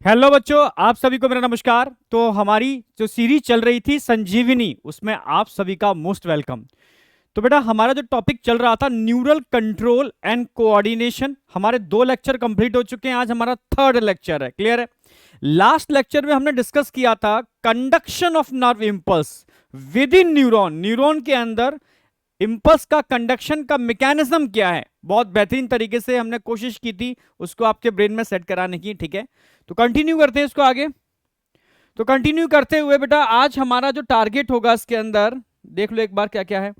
Hello बच्चों, आप सभी को मेरा नमस्कार। तो हमारी जो सीरीज चल रही थी संजीवनी, उसमें आप सभी का मोस्ट वेलकम। तो बेटा, हमारा जो टॉपिक चल रहा था न्यूरल कंट्रोल एंड कोऑर्डिनेशन, हमारे 2 लेक्चर कंप्लीट हो चुके हैं। आज हमारा 3rd लेक्चर है। क्लियर है? लास्ट लेक्चर में हमने डिस्कस किया था conduction of nerve impulse with in neuron. Neuron के अंदर इंपल्स का कंडक्शन का मैकेनिज्म क्या है, बहुत बेहतरीन तरीके से हमने कोशिश की थी उसको आपके ब्रेन में सेट कराने की। ठीक है, तो कंटिन्यू करते हैं इसको आगे। तो कंटिन्यू करते हुए बेटा, आज हमारा जो टारगेट होगा इसके अंदर देख लो एक बार क्या क्या है।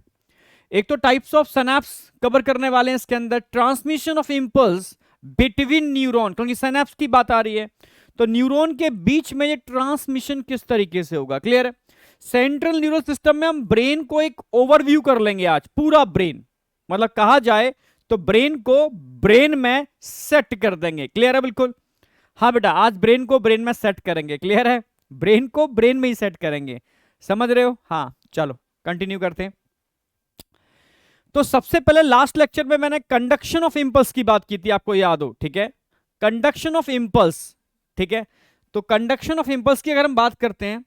एक तो टाइप्स ऑफ सिनैप्स कवर करने वाले हैं इसके अंदर, transmission of impulse between neuron, क्योंकि सिनैप्स की बात आ रही है तो न्यूरॉन के बीच में ये ट्रांसमिशन किस तरीके से होगा। क्लियर है? सेंट्रल न्यूरल सिस्टम में हम ब्रेन को एक ओवरव्यू कर लेंगे आज, पूरा ब्रेन, मतलब कहा जाए तो ब्रेन को ब्रेन में सेट कर देंगे। क्लियर है? बिल्कुल। हाँ बेटा, आज ब्रेन को ब्रेन में सेट करेंगे। क्लियर है? ब्रेन को ब्रेन में ही सेट करेंगे। समझ रहे हो? हाँ, चलो कंटिन्यू करते हैं। तो सबसे पहले लास्ट लेक्चर में मैंने कंडक्शन ऑफ इंपल्स की बात की थी, आपको याद हो? ठीक है, कंडक्शन ऑफ इंपल्स। ठीक है, तो कंडक्शन ऑफ इंपल्स की अगर हम बात करते हैं,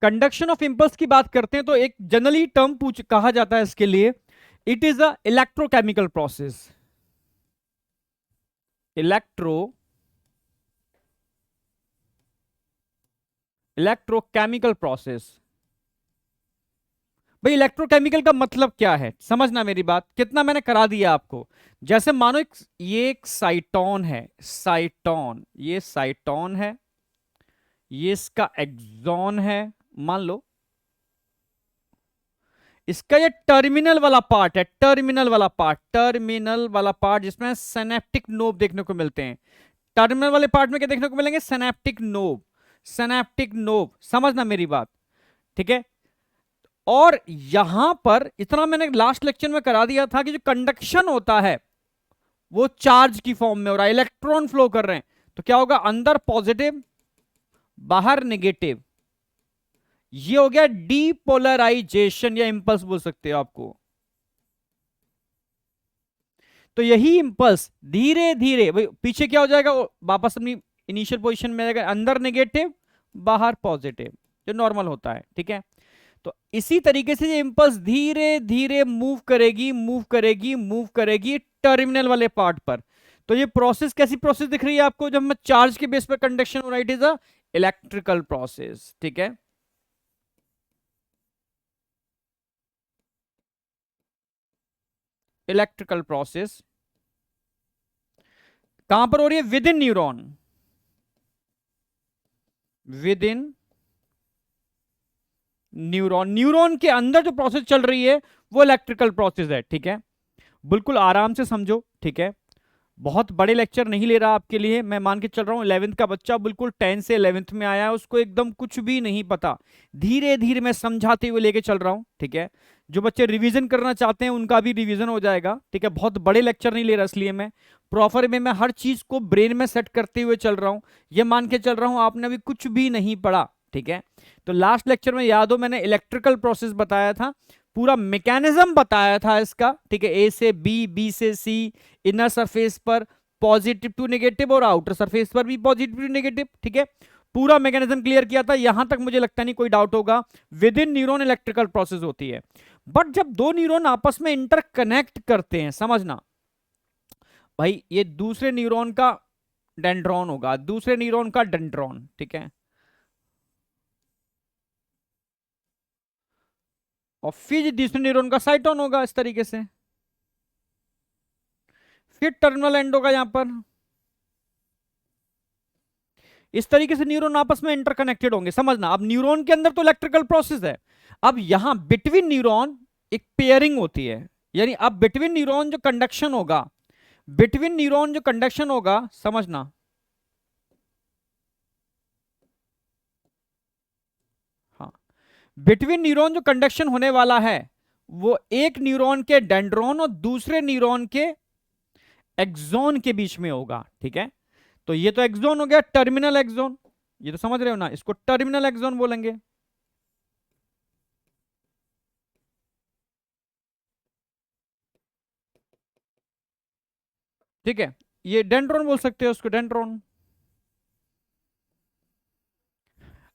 कंडक्शन ऑफ इंपल्स की बात करते हैं तो एक जनरली टर्म पूछ कहा जाता है इसके लिए, it is a electrochemical process. Electrochemical process. भाई, इलेक्ट्रोकेमिकल का मतलब क्या है, समझना मेरी बात। कितना मैंने करा दिया आपको। जैसे मानो ये एक साइटोन है, साइटोन, ये साइटोन है, ये इसका एक्सॉन है, मान लो। इसका ये टर्मिनल वाला पार्ट है, टर्मिनल वाला पार्ट जिसमें सिनेप्टिक नोब देखने को मिलते हैं। टर्मिनल वाले पार्ट में क्या देखने को मिलेंगे? Synaptic knob, synaptic knob. समझना मेरी बात। ठीक है, और यहां पर इतना मैंने लास्ट लेक्चर में करा दिया था कि जो कंडक्शन होता है वो चार्ज की फॉर्म में हो रहा है, इलेक्ट्रॉन फ्लो कर रहे हैं। तो क्या होगा? अंदर पॉजिटिव, बाहर नेगेटिव। ये हो गया डीपोलराइजेशन या इंपल्स बोल सकते हो आपको। तो यही इंपल्स धीरे धीरे पीछे क्या हो जाएगा, वापस अपनी इनिशियल पोजीशन में आएगा, अंदर नेगेटिव, बाहर पॉजिटिव, जो नॉर्मल होता है। ठीक है, तो इसी तरीके से ये इंपल्स धीरे धीरे मूव करेगी, मूव करेगी, मूव करेगी टर्मिनल वाले पार्ट पर। तो ये प्रोसेस कैसी प्रोसेस दिख रही है आपको? जब मैं चार्ज के बेस पर कंडक्शन हो रहा है, it is a electrical process. ठीक है, इलेक्ट्रिकल प्रोसेस कहां पर हो रही है? With in neuron, with in neuron. Neuron के अंदर जो प्रोसेस चल रही है वो इलेक्ट्रिकल प्रोसेस है। ठीक है, बिल्कुल आराम से समझो। ठीक है, बहुत बड़े लेक्चर नहीं ले रहा आपके लिए, मैं मान के चल रहा हूं 11th का बच्चा बिल्कुल 10 से 11th में आया है, उसको एकदम कुछ भी नहीं पता। धीरे धीरे मैं समझाते हुए लेके चल रहा हूं। ठीक है, जो बच्चे रिवीजन करना चाहते हैं उनका भी रिवीजन हो जाएगा। ठीक है, बहुत बड़े लेक्चर नहीं ले रहा, इसलिए मैं प्रॉपर में मैं हर चीज को ब्रेन में सेट करते हुए चल रहा हूं। ये मान के चल रहा हूं आपने अभी कुछ भी नहीं पढ़ा। ठीक है, तो लास्ट लेक्चर में याद हो मैंने इलेक्ट्रिकल प्रोसेस बताया था, पूरा मैकेनिज्म बताया था इसका। ठीक है, ए से बी, बी से सी, इनर सरफेस पर पॉजिटिव टू नेगेटिव और आउटर सरफेस पर भी पॉजिटिव टू नेगेटिव। ठीक है, पूरा मैकेनिज्म क्लियर किया था, यहां तक मुझे लगता नहीं कोई डाउट होगा। With in neuron electrical process होती है। बट जब दो न्यूरॉन आपस में इंटरकनेक्ट करते हैं, समझना भाई, ये दूसरे न्यूरॉन का डेंड्रॉन होगा, दूसरे न्यूरॉन का डेंड्रॉन। ठीक है, और फिर दूसरे न्यूरॉन का साइटोन होगा, इस तरीके से। फिर टर्मिनल एंड होगा यहां पर। इस तरीके से न्यूरॉन आपस में इंटरकनेक्टेड होंगे। समझना, अब न्यूरॉन के अंदर तो इलेक्ट्रिकल प्रोसेस है, अब यहां बिटवीन न्यूरॉन एक पेयरिंग होती है। यानी अब बिटवीन न्यूरॉन जो कंडक्शन होगा, बिटवीन न्यूरॉन जो कंडक्शन होगा, समझना, हाँ, बिटवीन न्यूरॉन जो कंडक्शन होने वाला है वो एक न्यूरॉन के डेंड्रॉन और दूसरे न्यूरॉन के एक्सॉन के बीच में होगा। ठीक है, तो ये तो एक्सॉन हो गया, टर्मिनल एक्सॉन, ये तो समझ रहे हो ना, इसको टर्मिनल एक्सॉन बोलेंगे। ठीक है, ये डेंड्रॉन बोल सकते हो उसको, डेंड्रॉन।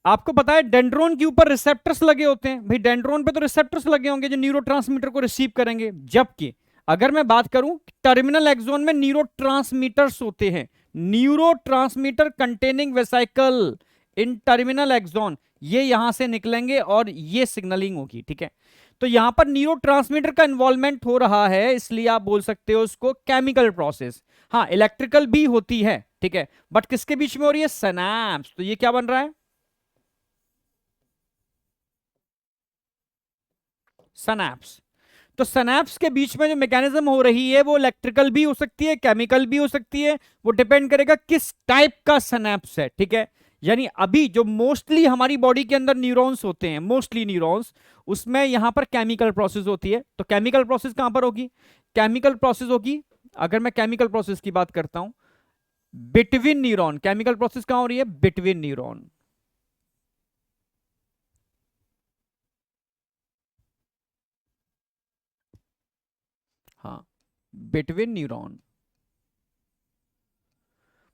आपको पता है डेंड्रोन के ऊपर रिसेप्टर्स लगे होते हैं भाई, डेंड्रोन पे तो रिसेप्टर्स लगे होंगे जो न्यूरोट्रांसमीटर को रिसीव करेंगे, जबकि अगर मैं बात करूं टर्मिनल एक्सोन में न्यूरोट्रांसमीटर्स होते हैं, न्यूरोट्रांसमीटर कंटेनिंग वेसिकल इन टर्मिनल एक्सोन, ये यहां से निकलेंगे और ये सिग्नलिंग होगी। ठीक है, तो यहां पर न्यूरोट्रांसमीटर का इन्वॉल्वमेंट हो रहा है, इसलिए आप बोल सकते हो उसको केमिकल प्रोसेस। हाँ, इलेक्ट्रिकल भी होती है, ठीक है, बट किसके बीच में हो रही है, सिनैप्स। तो ये क्या बन रहा है, सनैप्स। तो सनैप्स के बीच में जो मैकेनिज्म हो रही है वो इलेक्ट्रिकल भी हो सकती है, केमिकल भी हो सकती है, वो डिपेंड करेगा किस टाइप का सनैप्स है। ठीक है, यानी अभी जो मोस्टली हमारी बॉडी के अंदर न्यूरॉन्स होते हैं, मोस्टली न्यूरॉन्स, उसमें यहां पर केमिकल प्रोसेस होती है। तो केमिकल प्रोसेस कहां पर होगी, केमिकल प्रोसेस होगी, अगर मैं केमिकल प्रोसेस की बात करता हूं, बिटवीन न्यूरॉन। केमिकल प्रोसेस कहां हो रही है, बिटवीन न्यूरॉन। हाँ, बिटवीन न्यूरॉन।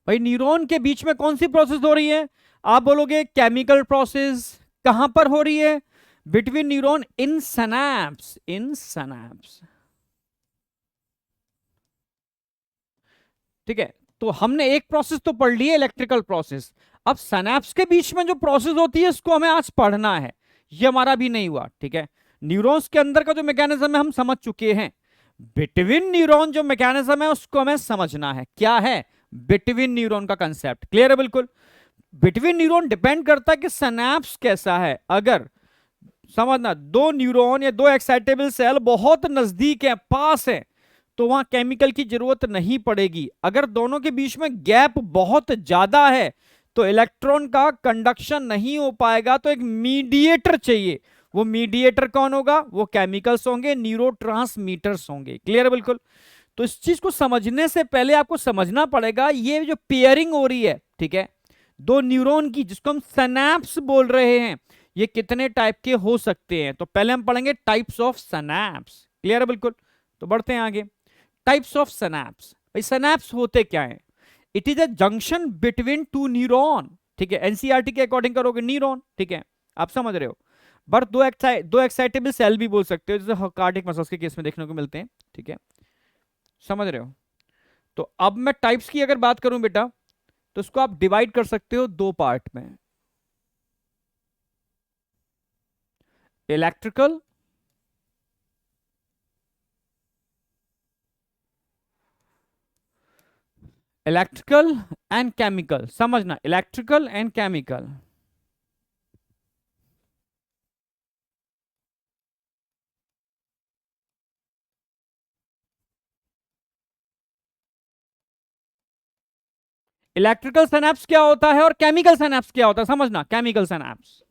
भाई न्यूरॉन के बीच में कौन सी प्रोसेस हो रही है, आप बोलोगे केमिकल प्रोसेस। कहां पर हो रही है, बिटवीन न्यूरॉन, इन सनैप्स, इन सनैप्स। ठीक है, तो हमने एक प्रोसेस तो पढ़ ली है, इलेक्ट्रिकल प्रोसेस। अब सनैप्स के बीच में जो प्रोसेस होती है उसको हमें आज पढ़ना है, ये हमारा भी नहीं हुआ। ठीक है, न्यूरॉन्स के अंदर का जो मैकेनिज्म है हम समझ चुके हैं, बिटवीन न्यूरॉन जो मैकेनिज्म है उसको हमें समझना है, क्या है बिटवीन न्यूरॉन का कंसेप्ट। क्लियर है बिल्कुल। बिटवीन न्यूरॉन डिपेंड करता है कि सनैप्स कैसा है। अगर समझना, दो न्यूरॉन या दो एक्साइटेबल सेल बहुत नजदीक है, पास है, तो वहां केमिकल की जरूरत नहीं पड़ेगी। अगर दोनों के बीच में गैप बहुत ज्यादा है तो इलेक्ट्रॉन का कंडक्शन नहीं हो पाएगा, तो एक मीडिएटर चाहिए। वो मीडिएटर कौन होगा, वो केमिकल्स होंगे, न्यूरोट्रांसमीटर्स होंगे। क्लियर है बिल्कुल। तो इस चीज को समझने से पहले आपको समझना पड़ेगा ये जो पेयरिंग हो रही है, ठीक है, दो न्यूरॉन की, जिसको हम सनैप्स बोल रहे हैं, ये कितने टाइप के हो सकते हैं। तो पहले हम पढ़ेंगे टाइप्स ऑफ सनैप्स। क्लियर है बिल्कुल। तो बढ़ते हैं आगे। Types of synapse. भाई सनैप्स होते क्या है, it is a junction between two neuron. ठीक है, एनसीईआरटी के अकॉर्डिंग करोगे न्यूरॉन, ठीक है, आप समझ रहे हो। बट दो एक्साइटेबल सेल भी बोल सकते हो, जैसे कार्डियक मसल्स के केस में देखने को मिलते हैं। ठीक है, समझ रहे हो। तो अब मैं टाइप्स की अगर बात करूं बेटा, तो इसको आप डिवाइड कर सकते हो दो पार्ट में, इलेक्ट्रिकल इलेक्ट्रिकल एंड केमिकल। समझना, electrical and chemical. Electrical synapse क्या होता है और केमिकल सिनेप्स क्या होता है, समझना, केमिकल सिनेप्स।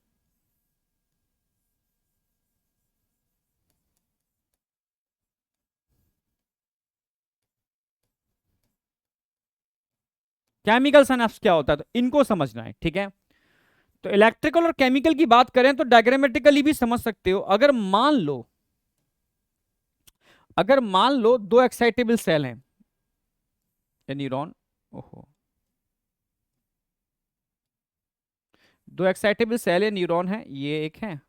केमिकल सिनेप्स क्या होता है, तो इनको समझना है। ठीक है, तो इलेक्ट्रिकल और केमिकल की बात करें तो डायग्रामेटिकली भी समझ सकते हो। अगर मान लो दो एक्साइटेबल सेल हैं, न्यूरॉन, ओहो, दो एक्साइटेबल सेल या न्यूरॉन है, ये एक है,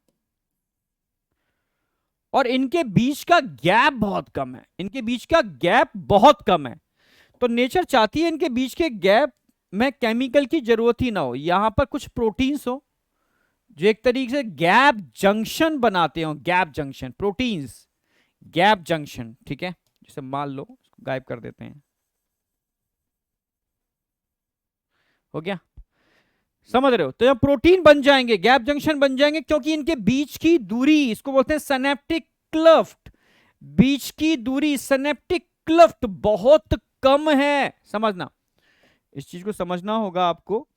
और इनके बीच का गैप बहुत कम है, इनके बीच का गैप बहुत कम है। तो नेचर चाहती है इनके बीच के गैप में केमिकल की जरूरत ही ना हो, यहां पर कुछ प्रोटीन्स हो जो एक तरीके से गैप जंक्शन बनाते हो, gap junction proteins, gap junction. ठीक है, जैसे मान लो गायब कर देते हैं, हो गया, समझ रहे हो। तो यह प्रोटीन बन जाएंगे, गैप जंक्शन बन जाएंगे, क्योंकि इनके बीच की दूरी, इसको बोलते हैं सिनेप्टिक क्लफ्ट, बीच की दूरी सिनेप्टिक क्लफ्ट बहुत कम है। समझना, इस चीज को समझना होगा आपको।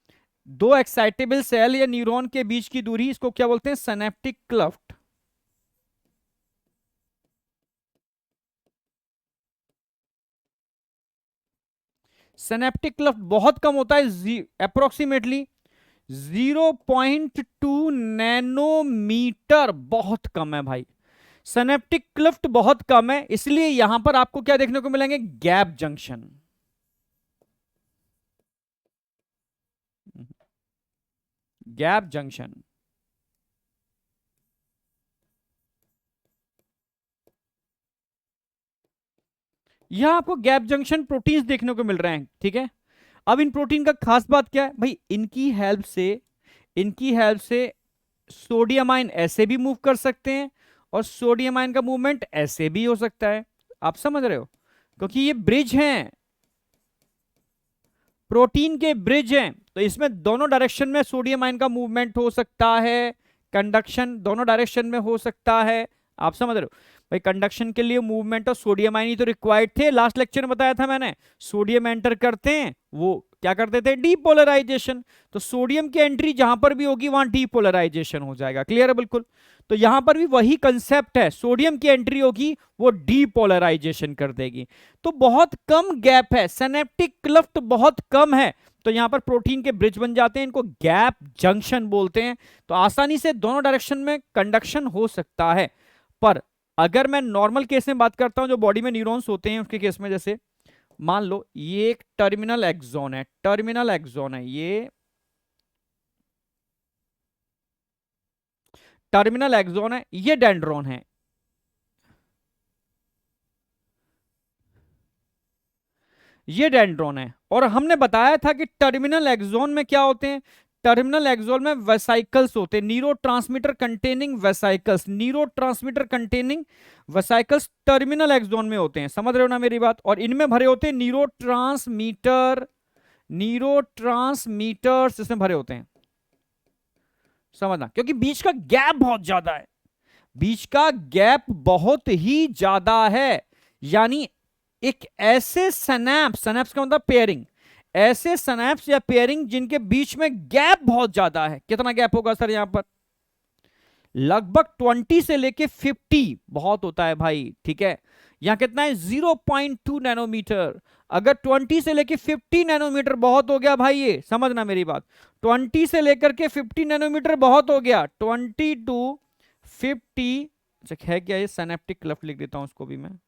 दो एक्साइटेबल सेल या न्यूरॉन के बीच की दूरी, इसको क्या बोलते हैं, सिनेप्टिक क्लफ्ट। सिनेप्टिक क्लफ्ट बहुत कम होता है, अप्रोक्सीमेटली 0.2 नैनोमीटर, बहुत कम है भाई। सिनेप्टिक क्लिफ्ट बहुत कम है, इसलिए यहां पर आपको क्या देखने को मिलेंगे, गैप जंक्शन। Gap junction. यहां आपको गैप जंक्शन प्रोटीन्स देखने को मिल रहे हैं, ठीक है। अब इन प्रोटीन का खास बात क्या है भाई, इनकी हेल्प से सोडियम आयन ऐसे भी मूव कर सकते हैं और सोडियम आयन का मूवमेंट ऐसे भी हो सकता है। आप समझ रहे हो, क्योंकि ये ब्रिज हैं, प्रोटीन के ब्रिज हैं, तो इसमें दोनों डायरेक्शन में सोडियम आयन का मूवमेंट हो सकता है, कंडक्शन दोनों डायरेक्शन में हो सकता है। आप समझ रहे हो भाई, कंडक्शन के लिए मूवमेंट ऑफ सोडियम आयन ही तो रिक्वायर्ड थे। लास्ट लेक्चर में बताया था मैंने, सोडियम एंटर करते हैं वो क्या करते थे, डीपोलराइजेशन। तो सोडियम की एंट्री जहां पर भी होगी वहां डीपोलराइजेशन हो जाएगा। क्लियर है बिल्कुल। तो यहां पर भी वही कंसेप्ट है, सोडियम की एंट्री होगी वो डीपोलराइजेशन कर देगी। तो बहुत कम गैप है, सिनेप्टिक क्लफ्ट बहुत कम है, तो यहां पर प्रोटीन के ब्रिज बन जाते हैं, इनको गैप जंक्शन बोलते हैं। तो आसानी से दोनों डायरेक्शन में कंडक्शन हो सकता है। पर अगर मैं नॉर्मल केस में बात करता हूं, जो बॉडी में न्यूरॉन्स होते हैं उसके केस में, जैसे मान लो ये एक टर्मिनल एक्सॉन है, टर्मिनल एक्सॉन है, ये टर्मिनल एक्सॉन है, ये डेंड्रॉन है, ये डेंड्रॉन है। और हमने बताया था कि टर्मिनल एक्सॉन में क्या होते हैं, टर्मिनल एक्सॉन में वेसाइकल्स होते हैं, neurotransmitter containing vesicles, neurotransmitter containing vesicles terminal axon में होते हैं। समझ रहे हो ना मेरी बात। और इनमें भरे होते हैं न्यूरोट्रांसमीटर, न्यूरोट्रांसमीटर्स इसमें भरे होते हैं। समझना, क्योंकि बीच का गैप बहुत ज्यादा है, बीच का गैप बहुत ही ज्यादा है। यानी एक ऐसे सनैप्स, सनैप्स का मतलब पेयरिंग, ऐसे सनैप्स या पेयरिंग जिनके बीच में गैप बहुत ज्यादा है। कितना गैप होगा सर यहां पर, लगभग 20 से लेके 50 बहुत होता है भाई, ठीक है। यहां कितना है, 0.2 नैनोमीटर। अगर 20 से लेके 50 नैनोमीटर बहुत हो गया भाई, ये समझना मेरी बात, 20 से लेकर के 50 नैनोमीटर बहुत हो गया, 20 टू 50। अच्छा है क्या, ये सिनेप्टिक क्लफ्ट लिख देता हूं उसको भी मैं,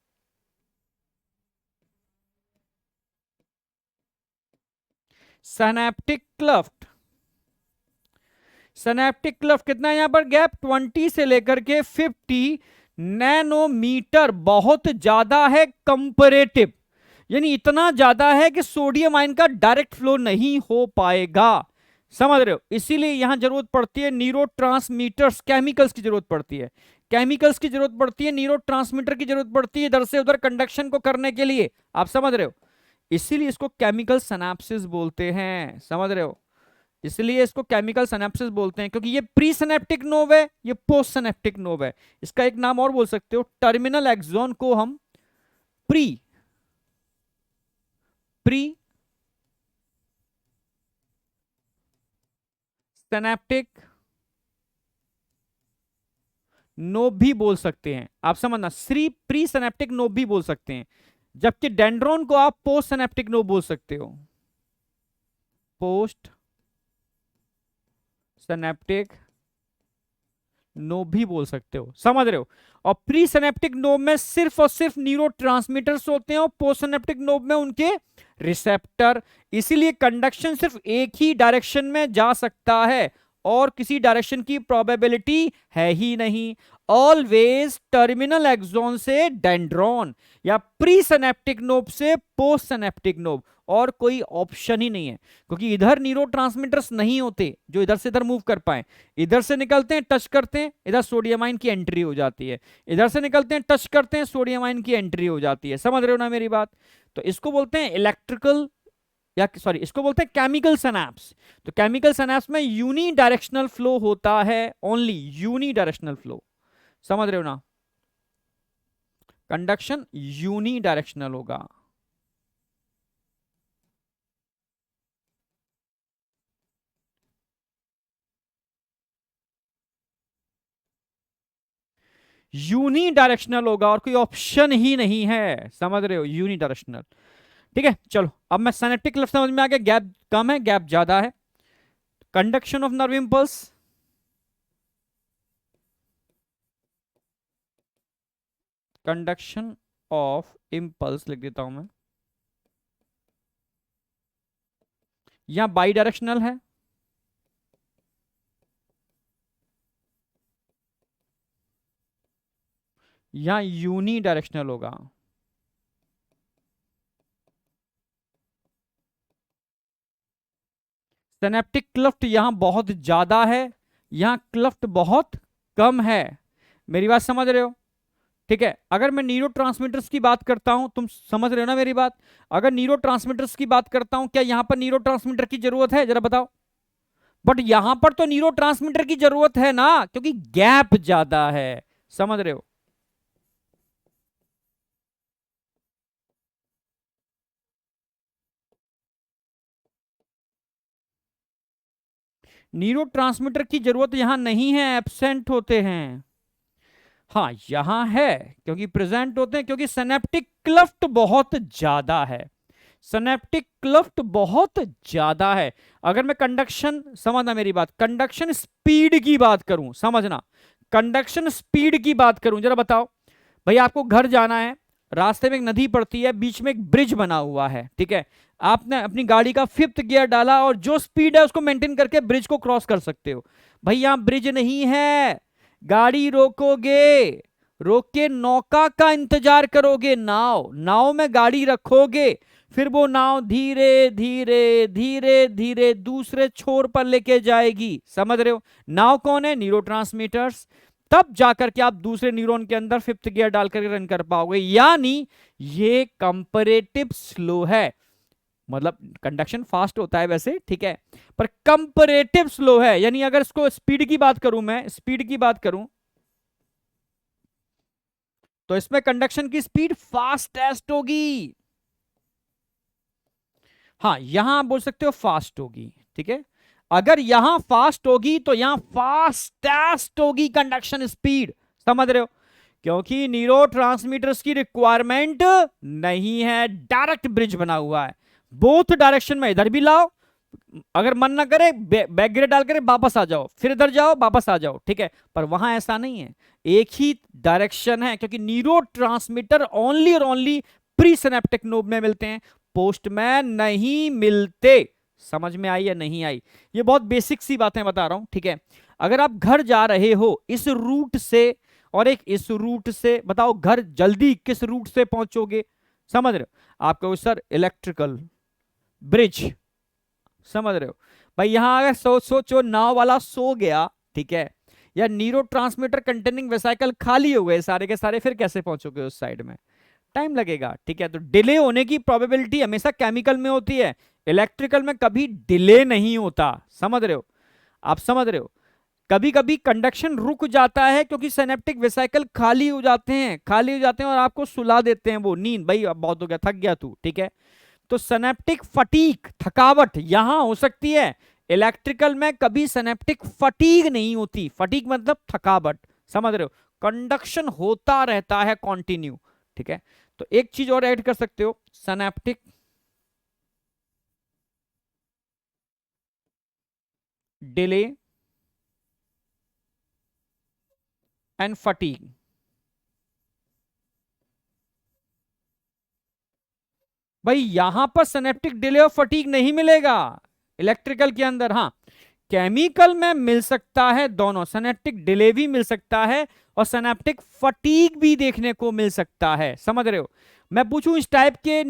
सिनेप्टिक क्लफ्ट। सिनेप्टिक क्लफ्ट कितना है यहां पर गैप, 20 से लेकर के 50 नैनोमीटर, बहुत ज्यादा है कंपैरेटिव। यानी इतना ज्यादा है कि सोडियम आयन का डायरेक्ट फ्लो नहीं हो पाएगा। समझ रहे हो, इसीलिए यहां जरूरत पड़ती है न्यूरोट्रांसमीटर्स, केमिकल्स की जरूरत पड़ती है, केमिकल्स की जरूरत पड़ती है, न्यूरोट्रांसमीटर की जरूरत पड़ती है इधर से उधर कंडक्शन को करने के लिए। आप समझ रहे हो, इसीलिए इसको केमिकल सिनेप्सिस बोलते हैं। समझ रहे हो, इसलिए इसको केमिकल सिनेप्सिस बोलते हैं, क्योंकि ये प्री सिनेप्टिक नोव है, ये पोस्ट सिनेप्टिक नोव है। इसका एक नाम और बोल सकते हो, टर्मिनल एक्सॉन को हम प्री प्री सिनेप्टिक नोब भी बोल सकते हैं। आप समझना, प्री सिनेप्टिक नोब भी बोल सकते हैं, जबकि डेंड्रोन को आप पोस्ट सिनेप्टिक नोब बोल सकते हो, पोस्ट सिनेप्टिक नोब भी बोल सकते हो। समझ रहे हो, और प्री सिनेप्टिक नोब में सिर्फ और सिर्फ न्यूरोट्रांसमीटर्स होते हैं और पोस्ट सिनेप्टिक नोब में उनके रिसेप्टर। इसीलिए कंडक्शन सिर्फ एक ही डायरेक्शन में जा सकता है और किसी डायरेक्शन की प्रोबेबिलिटी है ही नहीं। ऑलवेज टर्मिनल एक्सॉन से डेंड्रॉन या प्री सिनेप्टिक नोब से पोस्ट सिनेप्टिक नोब, और कोई ऑप्शन ही नहीं है, क्योंकि इधर न्यूरोट्रांसमीटर्स नहीं होते जो इधर से इधर मूव कर पाए। इधर से निकलते हैं, टच करते हैं, इधर सोडियम आयन की एंट्री हो जाती है, इधर से निकलते हैं, टच करते हैं, सोडियम आयन की एंट्री हो जाती है। समझ रहे हो ना मेरी बात। तो इसको बोलते हैं इलेक्ट्रिकल, या सॉरी इसको बोलते हैं केमिकल सिनेप्स। तो केमिकल सिनेप्स में यूनी डायरेक्शनल फ्लो होता है, ओनली यूनी डायरेक्शनल फ्लो। समझ रहे हो ना, कंडक्शन यूनी डायरेक्शनल होगा। यूनी डायरेक्शनल होगा और कोई ऑप्शन ही नहीं है। समझ रहे हो, यूनी डायरेक्शनल। ठीक है, चलो अब मैं सिनेप्टिक क्लफ्ट समझ में आ गया, गैप कम है, गैप ज्यादा है। Conduction of nerve impulse, conduction of impulse लिख देता हूं मैं, यहां बाई डायरेक्शनल है, यहां यूनी डायरेक्शनल होगा। सिनेप्टिक क्लफ्ट यहां बहुत ज्यादा है, यहां क्लफ्ट बहुत कम है। मेरी बात समझ रहे हो? ठीक है, अगर मैं न्यूरो ट्रांसमीटर्स की बात करता हूं, तुम समझ रहे हो ना मेरी बात? अगर न्यूरो ट्रांसमीटर्स की बात करता हूं, क्या यहां पर न्यूरो ट्रांसमीटर की जरूरत है, जरा बताओ? बट यहां पर तो न्यूरो ट्रांसमीटर की जरूरत है ना, क्योंकि गैप ज्यादा है। समझ रहे हो? न्यूरो ट्रांसमीटर की जरूरत यहां नहीं है, एब्सेंट होते हैं। हाँ यहां है, क्योंकि प्रेजेंट होते हैं, क्योंकि सिनेप्टिक क्लफ्ट बहुत ज्यादा है। सिनेप्टिक क्लफ्ट बहुत ज्यादा है। अगर मैं कंडक्शन, समझना मेरी बात, कंडक्शन स्पीड की बात करूं, समझना, कंडक्शन स्पीड की बात करूं, जरा बताओ। भाई आपको घर जाना है, रास्ते में एक नदी पड़ती है, बीच में एक ब्रिज बना हुआ है, ठीक है। आपने अपनी गाड़ी का 5th गियर डाला और जो स्पीड है उसको मेंटेन करके ब्रिज को क्रॉस कर सकते हो। भाई यहां ब्रिज नहीं है, गाड़ी रोकोगे, रोक के नौका का इंतजार करोगे, नाव, नाव में गाड़ी रखोगे, फिर वो नाव धीरे धीरे धीरे धीरे दूसरे छोर पर लेके जाएगी। समझ रहे हो? नाव कौन है? न्यूरोट्रांसमीटर्स। तब जाकर के आप दूसरे न्यूरॉन के अंदर 5th गियर डालकर रन कर पाओगे। यानी ये कंपैरेटिव स्लो है, मतलब कंडक्शन फास्ट होता है वैसे, ठीक है, पर कंपैरेटिव स्लो है। यानी अगर इसको स्पीड की बात करूं, मैं स्पीड की बात करूं, तो इसमें कंडक्शन की स्पीड फास्टेस्ट होगी। हाँ यहां आप बोल सकते हो फास्ट होगी, ठीक है। अगर यहां फास्ट होगी तो यहां फास्टेस्ट होगी कंडक्शन स्पीड। समझ रहे हो? क्योंकि न्यूरो ट्रांसमीटर्स की रिक्वायरमेंट नहीं है, डायरेक्ट ब्रिज बना हुआ है, बोथ डायरेक्शन में, इधर भी लाओ, अगर मन ना करे बैक गियर डाल कर वापस आ जाओ, फिर इधर जाओ वापस आ जाओ, ठीक है। पर वहां ऐसा नहीं है, एक ही डायरेक्शन है, क्योंकि न्यूरो ट्रांसमीटर ओनली और ओनली प्री सिनेप्टिक नोब में मिलते हैं, पोस्ट में नहीं मिलते। समझ में आई या नहीं आई? ये बहुत बेसिक सी बातें बता रहा हूं, ठीक है। अगर आप घर जा रहे हो इस रूट से और एक इस रूट से, बताओ घर जल्दी किस रूट से पहुंचोगे? समझ रहे हो? आपको सर इलेक्ट्रिकल ब्रिज, समझ रहे हो? भाई यहां अगर सोचो नाव वाला सो गया, ठीक है, या न्यूरो ट्रांसमीटर कंटेनिंग वेसाइकल खाली हो गए सारे के सारे, फिर कैसे पहुंचोगे उस साइड में? टाइम लगेगा, ठीक है। तो डिले होने की प्रोबेबिलिटी हमेशा केमिकल में होती है, इलेक्ट्रिकल में कभी डिले नहीं होता। समझ रहे हो? आप समझ रहे हो? कभी कभी कंडक्शन रुक जाता है क्योंकि सिनेप्टिक वेसाइकल खाली हो जाते हैं, खाली हो जाते हैं और आपको सुला देते हैं, वो नींद, भाई अब बहुत हो गया, थक गया तू, ठीक है। तो सिनेप्टिक फटीग, थकावट यहां हो सकती है। इलेक्ट्रिकल में कभी सिनेप्टिक फटीग नहीं होती, फटीग मतलब थकावट। समझ रहे हो? कंडक्शन होता रहता है कंटिन्यू, ठीक है। तो एक चीज और ऐड कर सकते हो, सिनेप्टिक डिले एंड फटीग। भाई यहां पर सिनेप्टिक डिले और फटीग नहीं मिलेगा इलेक्ट्रिकल के अंदर। हाँ केमिकल में मिल सकता है, दोनों, सिनेप्टिक डिले भी मिल सकता है और सिनेप्टिक फटीग भी देखने को मिल सकता है। समझ रहे हो? मैं पूछूं इस टाइप के,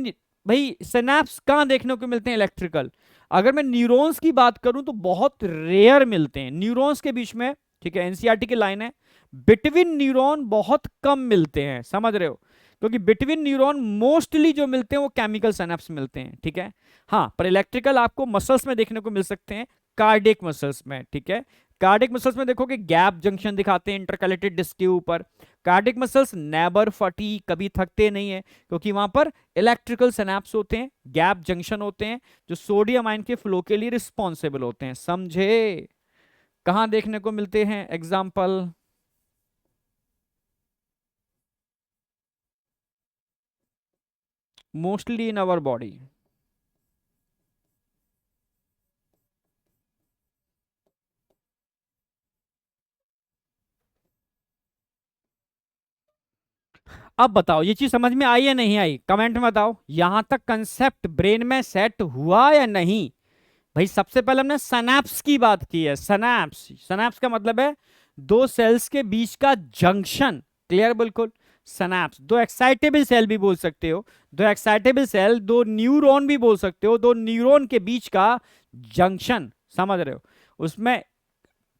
भाई सिनेप्स कहां देखने को मिलते हैं इलेक्ट्रिकल? अगर मैं न्यूरॉन्स की बात करूं तो बहुत रेयर मिलते हैं न्यूरॉन्स के बीच में, ठीक है, एनसीईआरटी की लाइन है, बिटवीन न्यूरॉन बहुत कम मिलते हैं। समझ रहे हो? क्योंकि बिटवीन न्यूरॉन मोस्टली जो मिलते हैं वो केमिकल सिनेप्स मिलते हैं, ठीक है। हाँ पर इलेक्ट्रिकल आपको मसल्स में देखने को मिल सकते हैं, कार्डिक मसल्स में, ठीक है। कार्डिक मसल्स में देखोगे गैप जंक्शन दिखाते हैं इंटरकैलेटेड डिस्क के ऊपर। कार्डिक मसल्स नेवर फटी, कभी थकते नहीं है, क्योंकि वहां पर इलेक्ट्रिकल सिनेप्स होते हैं, गैप जंक्शन होते हैं, जो सोडियम आयन के फ्लो के लिए रिस्पॉन्सिबल होते हैं। समझे? कहां देखने को मिलते हैं example? Mostly in our body. अब बताओ ये चीज समझ में आई या नहीं आई? कमेंट में बताओ, यहां तक कंसेप्ट ब्रेन में सेट हुआ या नहीं? भाई सबसे पहले हमने सनैप्स की बात की है, सनैप्स, सनैप्स का मतलब है दो सेल्स के बीच का जंक्शन, क्लियर? बिल्कुल। सनैप्स, दो एक्साइटेबल सेल भी बोल सकते हो, दो एक्साइटेबल सेल, दो न्यूरॉन भी बोल सकते हो, दो न्यूरॉन के बीच का जंक्शन, समझ रहे हो। उसमें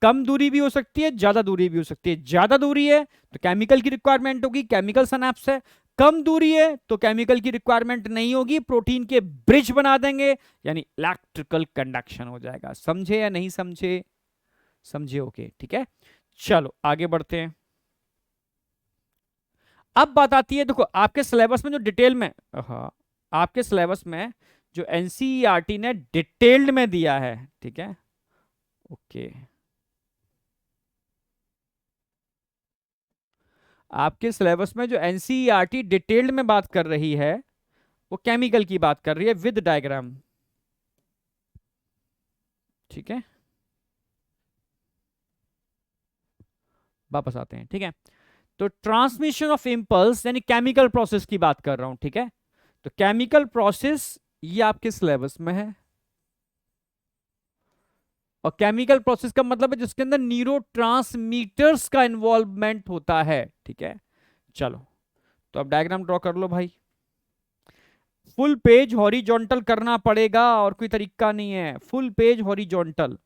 कम दूरी भी हो सकती है, ज्यादा दूरी भी हो सकती है। ज्यादा दूरी है तो केमिकल की रिक्वायरमेंट होगी, केमिकल सिनेप्स है। कम दूरी है तो केमिकल की रिक्वायरमेंट नहीं होगी, प्रोटीन के ब्रिज बना देंगे, यानी इलेक्ट्रिकल कंडक्शन हो जाएगा। समझे या नहीं समझे? समझे, ओके, ठीक है। चलो आगे बढ़ते हैं। अब बात आती है, देखो आपके सिलेबस में जो डिटेल में, हाँ, आपके सिलेबस में जो एनसीईआरटी ने डिटेल्ड में दिया है, ठीक है, ओके, आपके सिलेबस में जो एनसीईआरटी डिटेल्ड में बात कर रही है वो केमिकल की बात कर रही है विद डायग्राम, ठीक है। वापस आते हैं, ठीक है। तो ट्रांसमिशन ऑफ इंपल्स यानी केमिकल प्रोसेस की बात कर रहा हूं, ठीक है। तो केमिकल प्रोसेस ये आपके सिलेबस में है, और केमिकल प्रोसेस का मतलब है जिसके अंदर न्यूरोट्रांसमीटर्स का इन्वॉल्वमेंट होता है, ठीक है। चलो, तो अब डायग्राम ड्रॉ कर लो भाई। फुल पेज हॉरिजॉन्टल करना पड़ेगा, और कोई तरीका नहीं है, फुल पेज हॉरिजॉन्टल।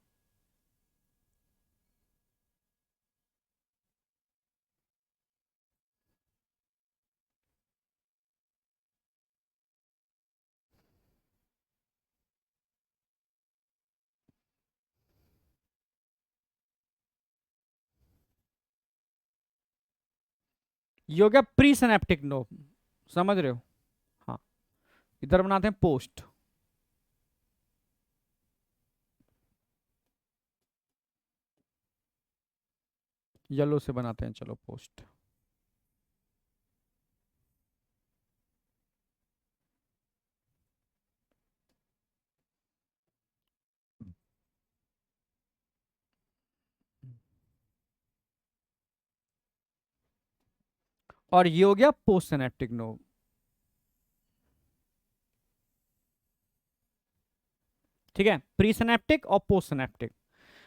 ये हो गया प्री सिनेप्टिक नोब, समझ रहे हो। हाँ, इधर बनाते हैं पोस्ट। येलो से बनाते हैं, चलो पोस्ट। और ये हो गया पोस्ट सिनेप्टिक नोब, ठीक है। प्री सिनेप्टिक और पोस्ट सिनेप्टिक।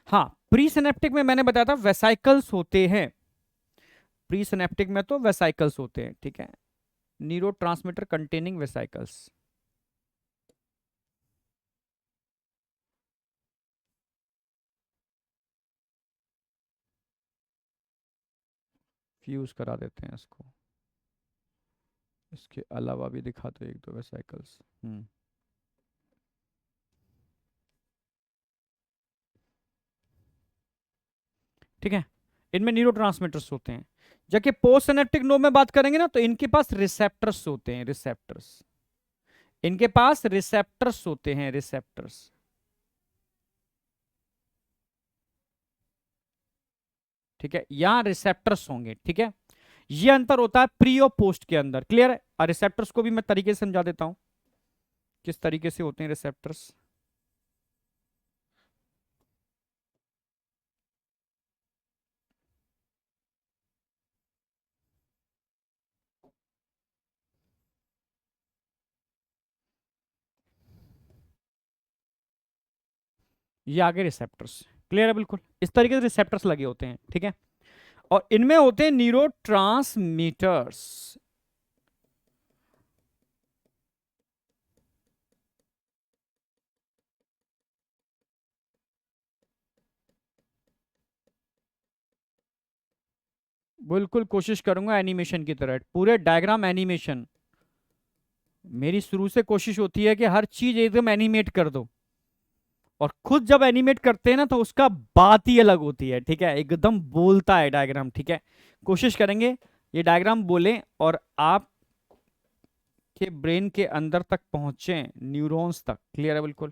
हाँ, प्री सिनेप्टिक में मैंने बताया था वेसाइकल्स होते हैं, प्री सिनेप्टिक में तो वेसाइकल्स होते हैं, ठीक है, neuro transmitter containing vesicles. Fuse करा देते हैं इसको, इसके अलावा भी दिखा दो एक दो वेसाइकल्स। ठीक है, इनमें न्यूरोट्रांसमीटर्स होते हैं। जबकि पोस्ट सिनेप्टिक नोब में बात करेंगे ना, तो इनके पास रिसेप्टर्स होते हैं, रिसेप्टर्स, इनके पास रिसेप्टर्स होते हैं, रिसेप्टर्स। ठीक है, यहां रिसेप्टर्स होंगे, ठीक है। ये अंतर होता है प्री और पोस्ट के अंदर, क्लियर है। और रिसेप्टर्स को भी मैं तरीके से समझा देता हूं, किस तरीके से होते हैं रिसेप्टर्स। ये आगे रिसेप्टर्स, क्लियर है बिल्कुल, इस तरीके से रिसेप्टर्स लगे होते हैं, ठीक है। और इनमें होते हैं न्यूरो ट्रांसमीटर्स। बिल्कुल कोशिश करूंगा एनिमेशन की तरह, पूरे डायग्राम एनिमेशन। मेरी शुरू से कोशिश होती है कि हर चीज एकदम एनिमेट कर दो, और खुद जब एनिमेट करते हैं ना तो उसका बात ही अलग होती है, ठीक है, एकदम बोलता है डायग्राम, ठीक है। कोशिश करेंगे ये डायग्राम बोले और आप के ब्रेन के अंदर तक पहुंचे, न्यूरॉन्स तक, क्लियर है बिल्कुल।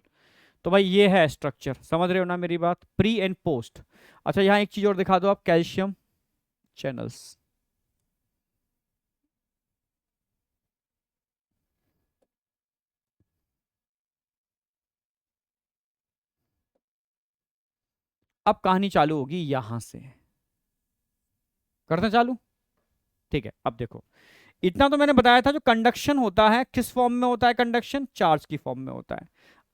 तो भाई ये है स्ट्रक्चर, समझ रहे हो ना मेरी बात, प्री एंड पोस्ट। अच्छा, यहाँ एक चीज और दिखा दो आप, कैल्शियम चैनल्स। अब कहानी चालू होगी यहां से, करते हैं चालू, ठीक है। अब देखो, इतना तो मैंने बताया था, जो कंडक्शन होता है किस फॉर्म में होता है, कंडक्शन चार्ज की फॉर्म में होता है।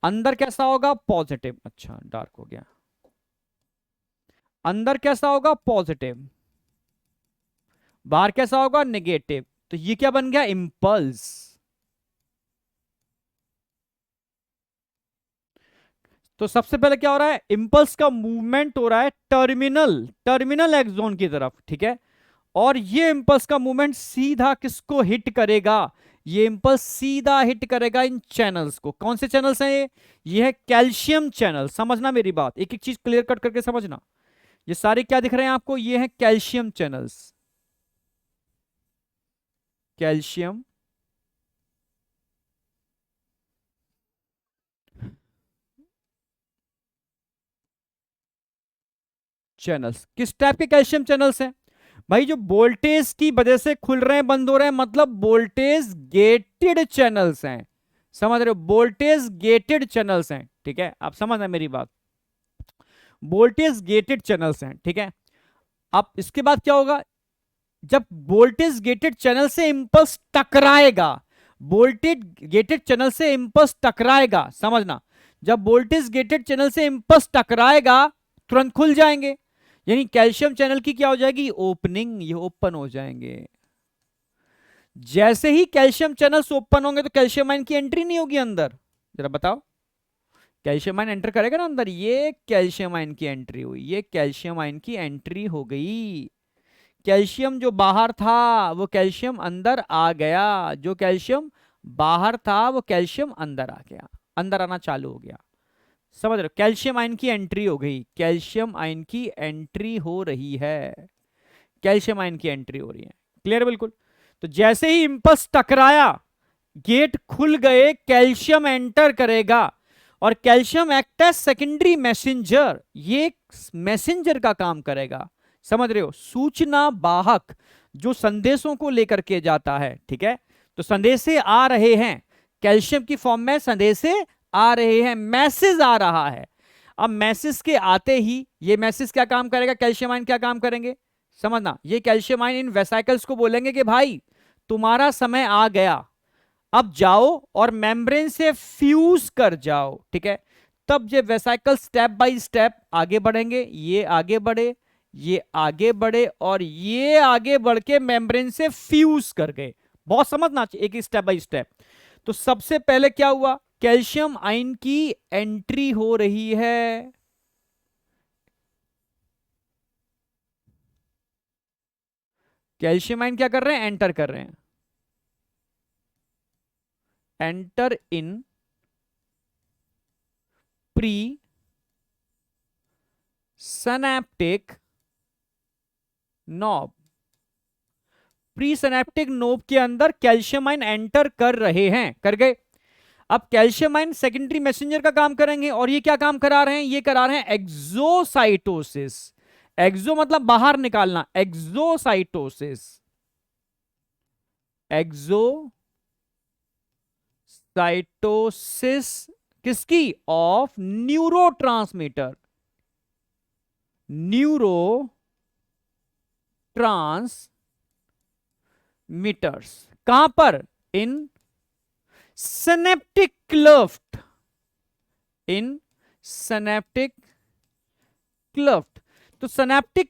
अंदर कैसा होगा, पॉजिटिव, अच्छा डार्क हो गया, अंदर कैसा होगा, पॉजिटिव, बाहर कैसा होगा, नेगेटिव। तो ये क्या बन गया, इम्पल्स। तो सबसे पहले क्या हो रहा है, इम्पल्स का मूवमेंट हो रहा है टर्मिनल टर्मिनल एक्सोन की तरफ, ठीक है। और ये इम्पल्स का मूवमेंट सीधा किसको हिट करेगा, ये इम्पल्स सीधा हिट करेगा इन चैनल्स को। कौन से चैनल्स हैं ये है कैल्शियम चैनल। समझना मेरी बात, एक एक चीज क्लियर कट करके समझना। ये सारे क्या दिख रहे हैं आपको, ये है कैल्शियम चैनल्स, कैल्शियम चैनल्स। किस टाइप के कैल्शियम चैनल्स हैं भाई, जो वोल्टेज की वजह से खुल रहे हैं बंद हो रहे हैं, मतलब वोल्टेज गेटेड चैनल्स हैं। समझ रहे हो, वोल्टेज गेटेड चैनल्स हैं, ठीक है। आप समझना मेरी बात, वोल्टेज गेटेड चैनल्स हैं, ठीक है। अब इसके बाद क्या होगा, जब वोल्टेज गेटेड चैनल से इंपल्स टकराएगा, वोल्टेज गेटेड चैनल से इंपल्स टकराएगा, समझना, जब वोल्टेज गेटेड चैनल से इंपल्स टकराएगा तुरंत खुल जाएंगे। यानी कैल्शियम चैनल की क्या हो जाएगी, ओपनिंग, ये ओपन हो जाएंगे। जैसे ही कैल्शियम चैनल्स ओपन होंगे तो कैल्शियम आयन की एंट्री नहीं होगी अंदर। जरा बताओ, कैल्शियम आयन एंटर करेगा ना अंदर, ये कैल्शियम आयन की एंट्री हुई, ये कैल्शियम आयन की एंट्री हो गई। कैल्शियम जो बाहर था वो कैल्शियम अंदर आ गया, जो कैल्शियम बाहर था वो कैल्शियम अंदर आ गया, अंदर आना चालू हो गया। समझ रहे हो, कैल्शियम आयन की एंट्री हो गई, कैल्शियम आयन की एंट्री हो रही है, कैल्शियम आयन की एंट्री हो रही है। क्लियर बिल्कुल। तो जैसे ही इंपल्स टकराया, गेट खुल गए, कैल्शियम एंटर करेगा, और calcium act as secondary messenger, ये मैसेंजर का काम करेगा। समझ रहे हो, सूचना वाहक जो संदेशों को लेकर के जाता है, ठीक है। तो संदेशे आ रहे हैं, कैल्शियम की फॉर्म में संदेशे आ रहे हैं, मैसेज आ रहा है। अब मैसेज के आते ही ये मैसेज क्या काम करेगा, कैल्शियम आयन क्या काम करेंगे, समझना। ये कैल्शियम आयन इन वेसाइकल्स को बोलेंगे कि भाई तुम्हारा समय आ गया, अब जाओ और मेम्ब्रेन से फ्यूज कर जाओ, ठीक है। तब ये वेसाइकल स्टेप बाय स्टेप आगे बढ़ेंगे, ये आगे बढ़े, ये आगे बढ़े, और ये आगे बढ़ के मेम्ब्रेन से फ्यूज कर गए। बहुत समझना चाहिए, एक स्टेप बाय स्टेप। तो सबसे पहले क्या हुआ, कैल्शियम आयन की एंट्री हो रही है, कैल्शियम आयन क्या कर रहे हैं, एंटर कर रहे हैं, enter in pre synaptic knob. Pre synaptic knob के अंदर कैल्शियम आयन एंटर कर रहे हैं, कर गए। अब कैल्शियम आयन सेकेंडरी मैसेंजर का काम करेंगे, और ये क्या काम करा रहे हैं, ये करा रहे हैं एक्सोसाइटोसिस। एक्सो मतलब बाहर निकालना, एक्सोसाइटोसिस, एक्सोसाइटोसिस किसकी, ऑफ न्यूरोट्रांसमीटर, न्यूरो ट्रांसमीटर्स। कहां पर, इन सिनेप्टिक क्लफ्ट, इन सिनेप्टिक क्लफ्ट। तो सिनेप्टिक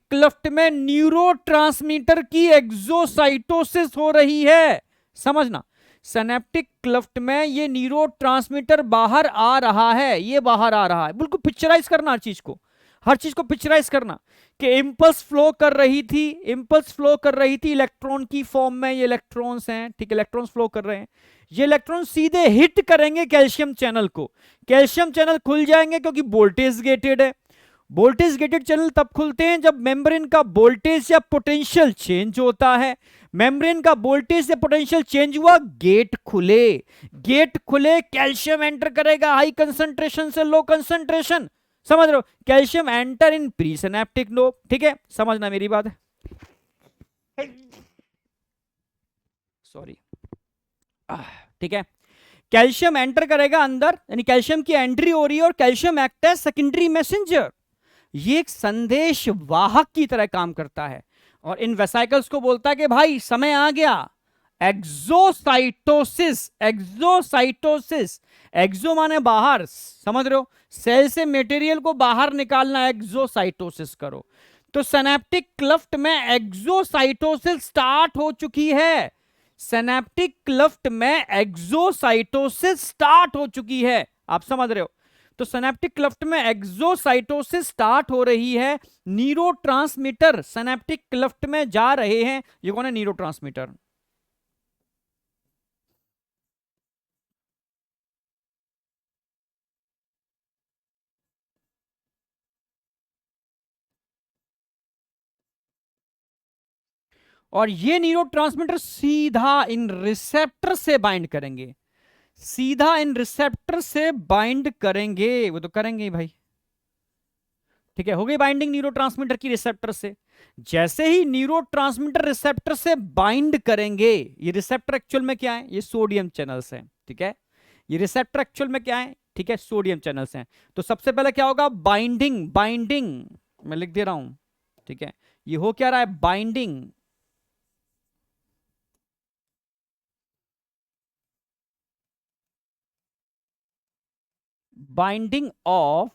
क्लफ्ट में न्यूरोट्रांसमीटर की एक्सोसाइटोसिस हो रही है, समझना। सिनेप्टिक क्लफ्ट में ये न्यूरोट्रांसमीटर बाहर आ रहा है, ये बाहर आ रहा है, बिल्कुल पिक्चराइज करना हर चीज को, हर चीज को पिक्चराइज करना कि इंपल्स फ्लो कर रही थी, इंपल्स फ्लो कर रही थी इलेक्ट्रॉन की फॉर्म में, ये इलेक्ट्रॉन्स हैं, ठीक है, इलेक्ट्रॉन्स फ्लो कर रहे हैं। ये इलेक्ट्रॉन सीधे हिट करेंगे कैल्शियम चैनल को, कैल्शियम चैनल खुल जाएंगे क्योंकि वोल्टेज गेटेड है। वोल्टेज गेटेड चैनल तब खुलते हैं जब मेम्ब्रेन का वोल्टेज या पोटेंशियल चेंज होता है। मेम्ब्रेन का वोल्टेज या पोटेंशियल चेंज हुआ, गेट खुले, गेट खुले, कैल्शियम एंटर करेगा हाई कंसंट्रेशन से लो कंसंट्रेशन। समझ रहे हो, calcium enter in pre synaptic knob, ठीक है, समझना मेरी बात है, सॉरी, ठीक है। कैल्शियम एंटर करेगा अंदर, यानी कैल्शियम की एंट्री हो रही है, और calcium act as secondary messenger, ये एक संदेश वाहक की तरह काम करता है, और इन वेसाइकल्स को बोलता है कि भाई समय आ गया। एक्सोसाइटोसिस, एक्सोसाइटोसिस, एक्सो माने बाहर, समझ रहे हो, सेल से मटेरियल को बाहर निकालना, एक्सोसाइटोसिस करो। तो सिनेप्टिक क्लफ्ट में एक्सोसाइटोसिस स्टार्ट हो चुकी है। सिनेप्टिक क्लफ्ट में एक्सोसाइटोसिस स्टार्ट हो चुकी है, आप समझ रहे हो। तो सिनेप्टिक क्लफ्ट में एक्सोसाइटोसिस स्टार्ट हो रही है, न्यूरोट्रांसमीटर सिनेप्टिक क्लफ्ट में जा रहे हैं। ये कौन है? न्यूरोट्रांसमीटर। और ये न्यूरोट्रांसमीटर सीधा इन रिसेप्टर से बाइंड करेंगे, सीधा इन रिसेप्टर से बाइंड करेंगे, वो तो करेंगे ही भाई। ठीक है, हो गई बाइंडिंग न्यूरोट्रांसमीटर की रिसेप्टर से। जैसे ही न्यूरोट्रांसमीटर रिसेप्टर से बाइंड करेंगे, ये रिसेप्टर एक्चुअल में क्या है? ये सोडियम चैनल्स हैं। ठीक है, ये रिसेप्टर एक्चुअल में क्या है? ठीक है, सोडियम चैनल्स हैं। तो सबसे पहले क्या होगा? बाइंडिंग। बाइंडिंग मैं लिख दे रहा हूं। ठीक है, ये हो क्या रहा है? Binding. Binding of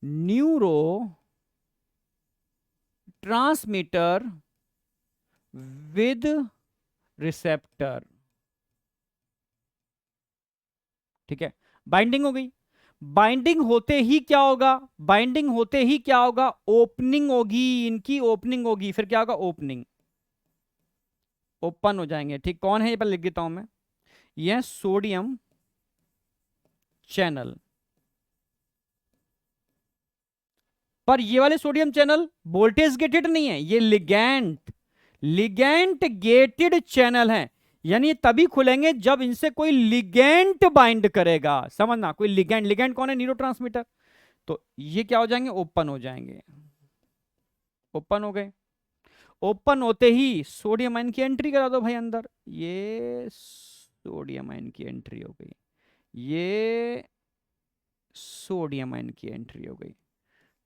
neuro transmitter with receptor. ठीक है, बाइंडिंग हो गई। बाइंडिंग होते ही क्या होगा? बाइंडिंग होते ही क्या होगा? ओपनिंग होगी, इनकी ओपनिंग होगी। फिर क्या होगा? ओपनिंग, ओपन हो जाएंगे। ठीक, कौन है ये? पर लिख देता हूं मैं, यह सोडियम चैनल। पर ये वाले सोडियम चैनल वोल्टेज गेटेड नहीं है, ये लिगैंड, लिगैंड गेटेड चैनल है। यानी ये तभी खुलेंगे जब इनसे कोई लिगैंड बाइंड करेगा। समझना, कोई लिगैंड। लिगैंड कौन है? न्यूरोट्रांसमीटर। तो ये क्या हो जाएंगे? ओपन हो जाएंगे। ओपन हो गए। ओपन होते ही सोडियम आयन की एंट्री करा दो भाई अंदर। ये सोडियम आयन की एंट्री हो गई, ये सोडियम आयन की एंट्री हो गई।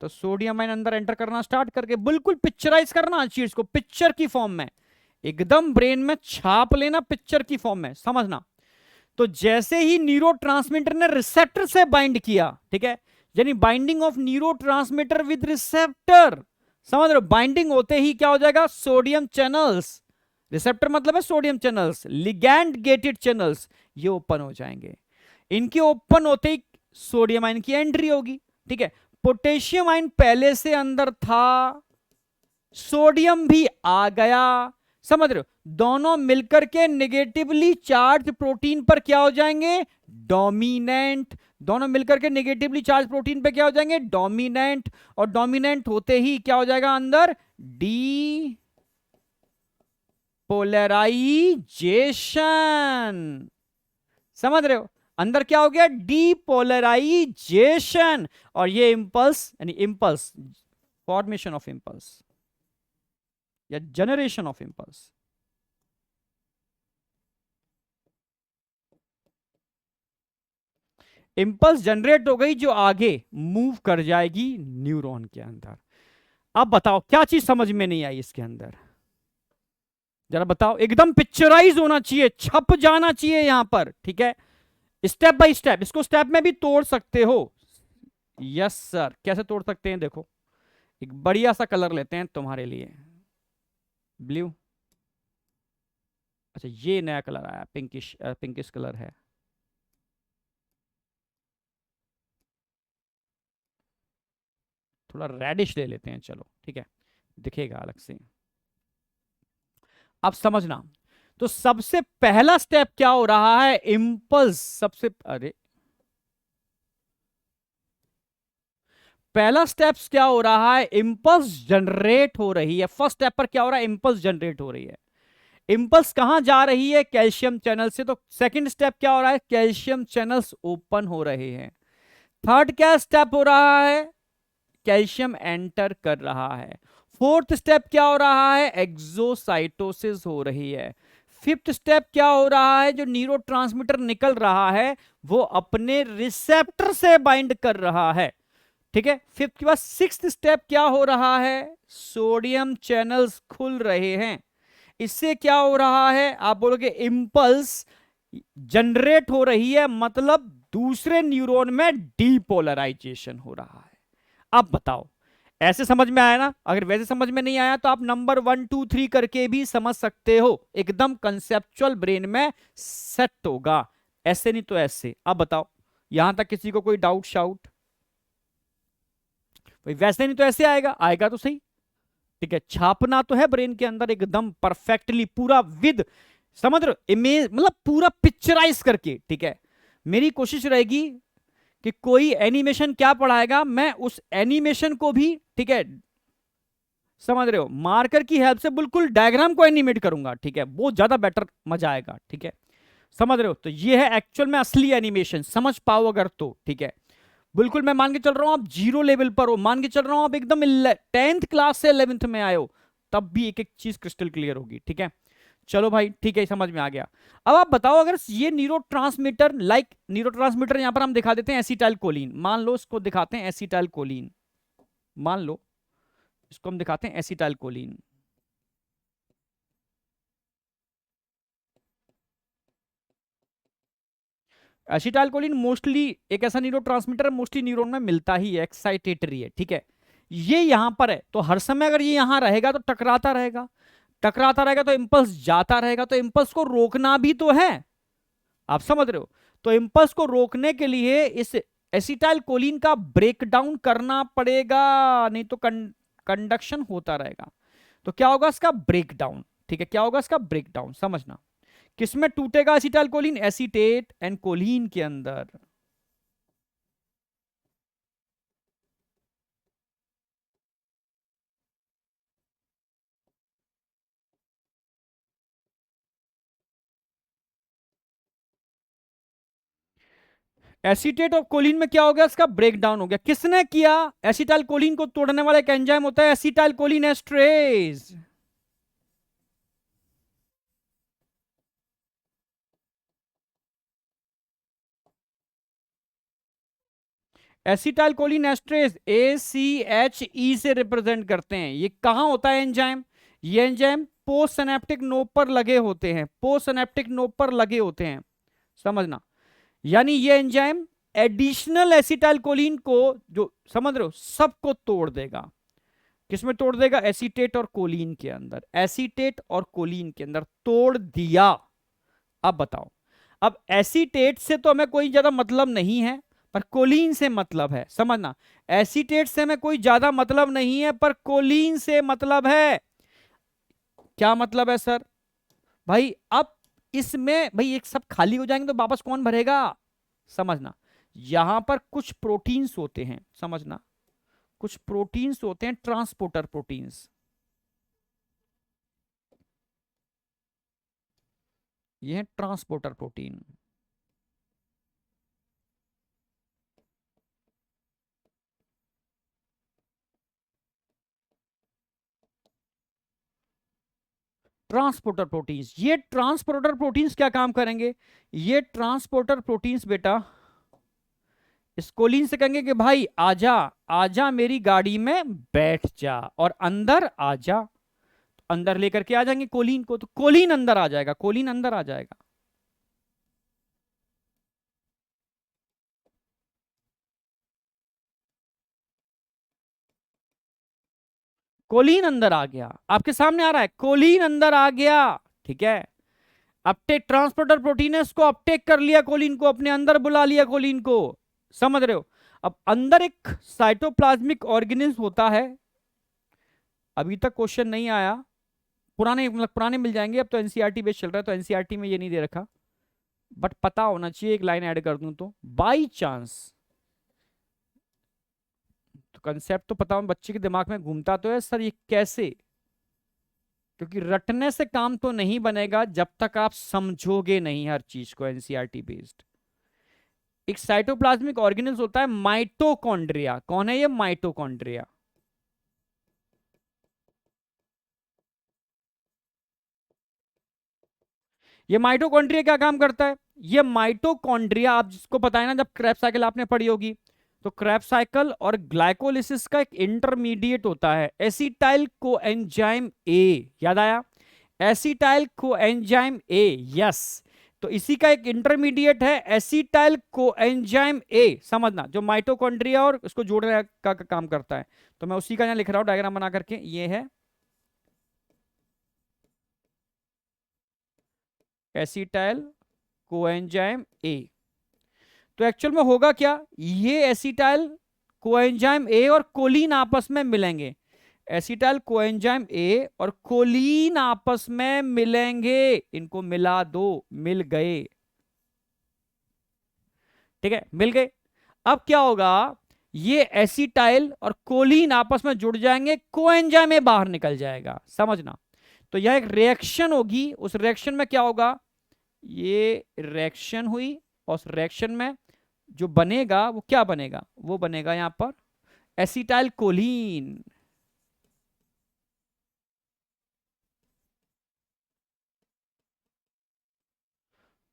तो सोडियम आयन अंदर एंटर करना स्टार्ट करके, बिल्कुल पिक्चराइज करना चीज को, पिक्चर की फॉर्म में, एकदम ब्रेन में छाप लेना पिक्चर की फॉर्म में, समझना। तो जैसे ही न्यूरोट्रांसमीटर ने रिसेप्टर से बाइंड किया, ठीक है, यानी binding of neurotransmitter with receptor, समझ रहे हो। बाइंडिंग होते ही क्या हो जाएगा? सोडियम चैनल्स, रिसेप्टर मतलब है sodium channels, ligand gated channels, ये ओपन हो जाएंगे। इनके ओपन होते ही सोडियम आयन की एंट्री होगी। ठीक है, पोटेशियम आयन पहले से अंदर था, सोडियम भी आ गया, समझ रहे हो। दोनों मिलकर के नेगेटिवली चार्ज प्रोटीन पर क्या हो जाएंगे? डोमिनेंट। दोनों मिलकर के नेगेटिवली चार्ज प्रोटीन पे क्या हो जाएंगे? डोमिनेंट। और डोमिनेंट होते ही क्या हो जाएगा अंदर? Depolarisation. समझ रहे हो, अंदर क्या हो गया? डीपोलराइजेशन। और ये इंपल्स, यानी इंपल्स, फॉर्मेशन ऑफ इंपल्स या generation of impulse, impulse generate हो गई जो आगे मूव कर जाएगी न्यूरॉन के अंदर। अब बताओ क्या चीज समझ में नहीं आई इसके अंदर? जरा बताओ, एकदम पिक्चराइज होना चाहिए, छप जाना चाहिए यहां पर। ठीक है, स्टेप बाय स्टेप, इसको स्टेप में भी तोड़ सकते हो। यस सर, कैसे तोड़ सकते हैं? देखो, एक बढ़िया सा कलर लेते हैं तुम्हारे लिए, ब्लू। अच्छा, ये नया कलर आया, पिंकिश, पिंकिश कलर है। थोड़ा रेडिश ले लेते हैं, चलो ठीक है, दिखेगा अलग से। अब समझना, तो सबसे पहला स्टेप क्या हो रहा है? इंपल्स, सबसे, अरे पहला स्टेप्स क्या हो रहा है? इंपल्स जनरेट हो रही है। फर्स्ट स्टेप पर क्या हो रहा है? इंपल्स जनरेट हो रही है। इंपल्स कहां जा रही है? कैल्शियम चैनल से। तो सेकंड स्टेप क्या हो रहा है? कैल्शियम चैनल्स ओपन हो रहे हैं। थर्ड क्या स्टेप हो रहा है? कैल्शियम एंटर कर रहा है। फोर्थ स्टेप क्या हो रहा है? एक्सोसाइटोसिस हो रही है। फिफ्थ स्टेप क्या हो रहा है? जो न्यूरोट्रांसमीटर निकल रहा है वो अपने रिसेप्टर से बाइंड कर रहा है। ठीक है, फिफ्थ के बाद सिक्स्थ स्टेप क्या हो रहा है? सोडियम चैनल्स खुल रहे हैं। इससे क्या हो रहा है? आप बोलोगे इंपल्स जनरेट हो रही है, मतलब दूसरे न्यूरॉन में डीपोलराइजेशन हो रहा है। अब बताओ, ऐसे समझ में आया ना? अगर वैसे समझ में नहीं आया तो आप नंबर 1 2 3 करके भी समझ सकते हो, एकदम कंसेप्चुअल ब्रेन में सेट होगा, ऐसे नहीं तो ऐसे। अब बताओ, यहां तक किसी को कोई डाउट शाउट? भाई वैसे नहीं तो ऐसे आएगा, आएगा तो सही। ठीक है, छापना तो है ब्रेन के अंदर एकदम परफेक्टली, पूरा विद, समझ रहे हो, इमेज, मतलब पूरा पिक्चराइज करके। ठीक है, मेरी कोशिश रहेगी कि कोई एनिमेशन क्या पढ़ाएगा, मैं उस एनिमेशन को भी, ठीक है, समझ रहे हो, मार्कर की हेल्प से बिल्कुल डायग्राम को एनिमेट करूंगा। ठीक है, बहुत ज्यादा बेटर मजा आएगा। ठीक है, समझ रहे हो? तो ये है एक्चुअल में असली एनिमेशन, समझ पाओ अगर तो। ठीक है, बिल्कुल मैं मान के चल रहा हूं आप जीरो लेवल पर हो, मान के चल रहा हूं आप एकदम 10th क्लास से 11th में आए हो, तब भी एक एक चीज क्रिस्टल क्लियर होगी। ठीक है, चलो भाई, ठीक है, समझ में आ गया। अब आप बताओ, अगर ये neuro transmitter, like neuro transmitter यहां पर हम दिखा देते हैं एसिटाइल कोलिन, मान लो इसको दिखाते हैं एसिटाइल कोलिन, मान लो इसको हम दिखाते हैं acetyl choline. Acetyl choline mostly एक ऐसा न्यूरो ट्रांसमीटर है, मोस्टली न्यूरॉन में मिलता ही है, एक्साइटेटरी है। ठीक है, ये यहां पर है, तो हर समय अगर ये यहां रहेगा तो टकराता रहेगा, टकराता रहेगा तो इंपल्स जाता रहेगा, तो इंपल्स को रोकना भी तो है, आप समझ रहे हो? तो इंपल्स को रोकने के लिए इस एसिटाइल कोलिन का ब्रेकडाउन करना पड़ेगा, नहीं तो कंडक्शन होता रहेगा। तो क्या होगा इसका ब्रेकडाउन? ठीक है, क्या होगा इसका ब्रेकडाउन, समझना। किसमें टूटेगा acetyl choline? Acetate and choline के अंदर। एसीटेट और कोलिन में क्या हो गया? इसका ब्रेकडाउन हो गया। किसने किया? एसिटाइल कोलिन को तोड़ने वाला एक एंजाइम होता है acetyl choline esterase. Acetyl choline esterase ACHE से रिप्रेजेंट करते हैं। ये कहां होता है एंजाइम? ये एंजाइम पोस्ट सिनेप्टिक नोब पर लगे होते हैं, पोस्ट सिनेप्टिक नोब पर लगे होते हैं, समझना। यानी ये एंजाइम एडिशनल एसिटाइल कोलिन को, जो समझ रहे हो, सबको तोड़ देगा। किसमें तोड़ देगा? एसीटेट और कोलिन के अंदर, एसीटेट और कोलिन के अंदर तोड़ दिया। अब बताओ, अब एसीटेट से तो हमें कोई ज्यादा मतलब नहीं है, पर कोलिन से मतलब है, समझना। एसीटेट से हमें कोई ज्यादा मतलब नहीं है, पर कोलिन से मतलब है। क्या मतलब है सर? भाई अब इसमें भाई एक सब खाली हो जाएंगे तो वापस कौन भरेगा? समझना, यहां पर कुछ प्रोटीन्स होते हैं, समझना, कुछ प्रोटीन्स होते हैं, ट्रांसपोर्टर प्रोटीन्स। ये है ट्रांसपोर्टर प्रोटीन। ट्रांसपोर्टर प्रोटीन्स, ये ट्रांसपोर्टर प्रोटीन्स क्या काम करेंगे? ये ट्रांसपोर्टर प्रोटीन्स बेटा इस कोलिन से कहेंगे कि भाई आजा, आजा मेरी गाड़ी में बैठ जा, और अंदर आजा, अंदर लेकर के आ जाएंगे कोलिन को, तो कोलिन अंदर आ जाएगा, कोलिन अंदर आ जाएगा। कोलिन अंदर आ गया, आपके सामने आ रहा है, कोलिन अंदर आ गया। ठीक है, अपटेक, ट्रांसपोर्टर प्रोटीन है, उसको अपटेक कर लिया, कोलिन को अपने अंदर बुला लिया, कोलिन को, समझ रहे हो? अब अंदर एक साइटोप्लाज्मिक ऑर्गेनिज्म होता है, अभी तक क्वेश्चन नहीं आया, पुराने मतलब पुराने मिल जाएंगे, अब तो एनसीईआरटी बेस चल रहा है, तो एनसीईआरटी में ये नहीं दे रखा, बट पता होना चाहिए, एक लाइन ऐड कर दूं तो, बाई चांस, तो कंसेप्ट तो पता हो, बच्चे के दिमाग में घूमता तो है सर ये कैसे, क्योंकि रटने से काम तो नहीं बनेगा जब तक आप समझोगे नहीं हर चीज को एनसीईआरटी बेस्ड। एक साइटोप्लाज्मिक ऑर्गेनिज्म होता है माइटोकॉन्ड्रिया, कौन है ये? माइटोकॉन्ड्रिया। ये माइटोकॉन्ड्रिया क्या काम करता है? ये माइटोकॉन्ड्रिया, आप जिसको पता है ना, जब क्रेब्स साइकिल आपने पढ़ी होगी, तो क्रेब्स साइकिल और ग्लाइकोलिसिस का एक इंटरमीडिएट होता है एसिटाइल कोएंजाइम ए, याद आया? Acetyl coenzyme A, yes. तो इसी का एक इंटरमीडिएट है एसिटाइल कोएंजाइम ए, समझना, जो माइटोकॉन्ड्रिया और उसको जोड़ने का काम करता है। तो मैं उसी का यहां लिख रहा हूं डायग्राम बना करके, ये है एसिटाइल कोएंजाइम ए। तो एक्चुअल में होगा क्या, ये एसिटाइल कोएंजाइम ए और कोलिन आपस में मिलेंगे, एसिटाइल कोएंजाइम ए और कोलिन आपस में मिलेंगे, इनको मिला दो, मिल गए, ठीक है, मिल गए। अब क्या होगा, ये एसिटाइल और कोलिन आपस में जुड़ जाएंगे, कोएंजाइम ए बाहर निकल जाएगा, समझना। तो यह एक रिएक्शन होगी, उस रिएक्शन में क्या होगा, ये रिएक्शन हुई और उस रिएक्शन में जो बनेगा वो क्या बनेगा, वो बनेगा यहां पर एसिटाइल कोलिन।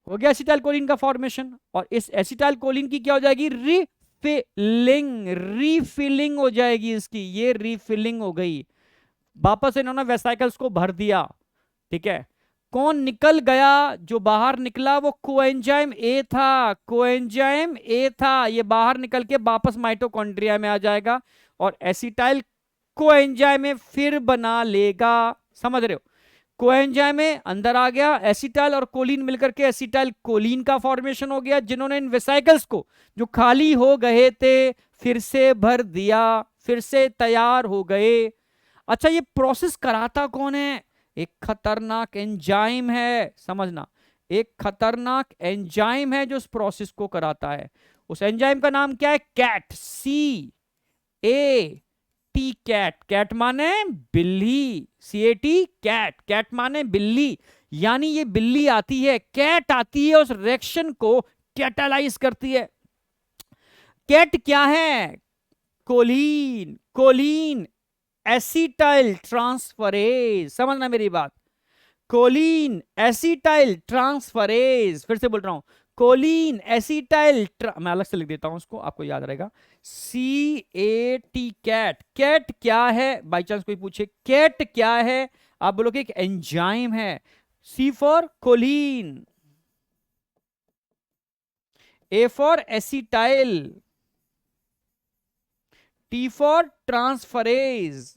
हो गया एसिटाइल कोलिन का फॉर्मेशन, और इस एसिटाइल कोलिन की क्या हो जाएगी, रीफिलिंग, रीफिलिंग हो जाएगी इसकी, ये रीफिलिंग हो गई, वापस इन्होंने वेसिकल्स को भर दिया, ठीक है। कौन निकल गया, जो बाहर निकला वो कोएंजाइम ए था, कोएंजाइम ए था, ये बाहर निकल के वापस माइटोकॉन्ड्रिया में आ जाएगा और एसिटाइल कोएंजाइम में फिर बना लेगा, समझ रहे हो। कोएंजाइम में अंदर आ गया, एसिटाइल और कोलिन मिलकर के एसिटाइल कोलिन का फॉर्मेशन हो गया, जिन्होंने इन वेसिकल्स को जो खाली हो गए थे फिर से भर दिया, फिर से तैयार हो गए। अच्छा, ये प्रोसेस कराता कौन है, एक खतरनाक एंजाइम है, समझना, एक खतरनाक एंजाइम है जो उस प्रोसेस को कराता है। उस एंजाइम का नाम क्या है, cat, C A T, cat, cat माने बिल्ली, C A T, cat, cat माने बिल्ली, यानी ये बिल्ली आती है, कैट आती है, उस रिएक्शन को कैटालाइज करती है। कैट क्या है, कोलिन, कोलिन एसिटाइल ट्रांसफरेज, समझना मेरी बात, कोलिन एसिटाइल ट्रांसफरेज, फिर से बोल रहा हूं, कोलिन एसिटाइल, मैं अलग से लिख देता हूं उसको, आपको याद रहेगा, सी ए टी, कैट। कैट क्या है, बाई चांस कोई पूछे कैट क्या है, आप बोलोगे एक एंजाइम है, C for choline, A for acetyl, T for transferase.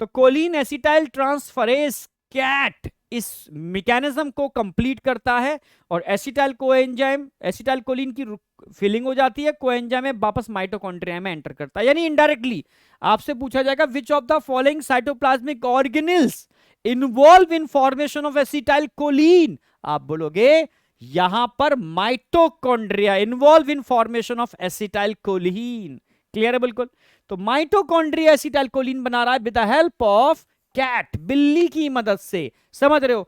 तो कोलिन एसिटाइल ट्रांसफरेज कैट इस मैकेनिज्म को कंप्लीट करता है और एसिटाइल कोएंजाइम, एसिटाइल कोलिन की फिलिंग हो जाती है, कोएंजाइम में वापस माइटोकॉन्ड्रिया में एंटर करता है। यानी इनडायरेक्टली आपसे पूछा जाएगा which of the following cytoplasmic organelles involve in formation of acetyl choline, आप बोलोगे यहां पर mitochondria involve in formation of acetyl choline. Clear है बिल्कुल। तो माइटोकॉन्ड्रिया एसिटाइल कोलिन बना रहा है with the help of cat, बिल्ली की मदद से, समझ रहे हो,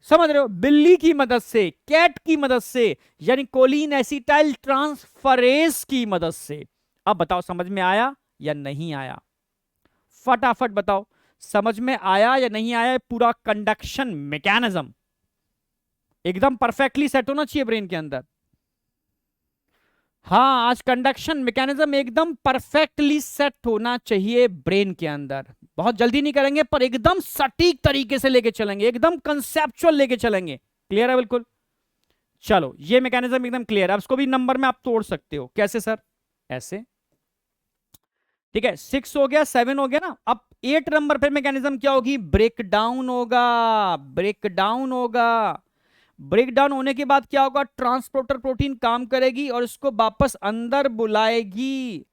समझ रहे हो, बिल्ली की मदद से, कैट की मदद से, यानी कोलिन एसिटाइल ट्रांसफरेज की मदद से। अब बताओ समझ में आया या नहीं आया, फटाफट बताओ, समझ में आया या नहीं आया। पूरा कंडक्शन मैकेनिज्म एकदम परफेक्टली सेट होना चाहिए ब्रेन के अंदर। हाँ, आज कंडक्शन मैकेनिज्म एकदम परफेक्टली सेट होना चाहिए ब्रेन के अंदर। बहुत जल्दी नहीं करेंगे पर एकदम सटीक तरीके से लेके चलेंगे, एकदम कंसेप्चुअल लेके चलेंगे। क्लियर है बिल्कुल। चलो ये मैकेनिज्म एकदम क्लियर है। अब इसको भी नंबर में आप तोड़ सकते हो। कैसे सर? ऐसे, ठीक है। 6 हो गया, 7 हो गया ना। अब 8 नंबर पे मैकेनिज्म क्या होगी? ब्रेक डाउन होगा, ब्रेक डाउन होगा। ब्रेक डाउन होने के बाद क्या होगा? ट्रांसपोर्टर प्रोटीन काम करेगी और इसको वापस अंदर बुलाएगी।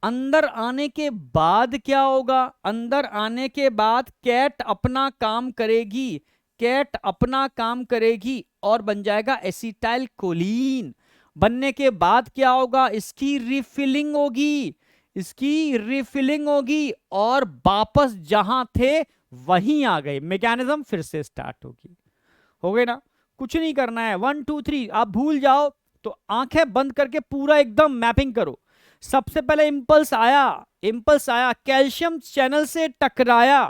अंदर आने के बाद क्या होगा? अंदर आने के बाद कैट अपना काम करेगी, कैट अपना काम करेगी और बन जाएगा एसिटाइल कोलिन। बनने के बाद क्या होगा? इसकी रिफिलिंग होगी, इसकी रिफिलिंग होगी और वापस जहां थे वहीं आ गए। मैकेनिज्म फिर से स्टार्ट होगी। हो गए ना? कुछ नहीं करना है, 1 2 3 आप भूल जाओ तो आंखें बंद करके पूरा एकदम मैपिंग करो। सबसे पहले इंपल्स आया, इंपल्स आया, कैल्शियम चैनल से टकराया,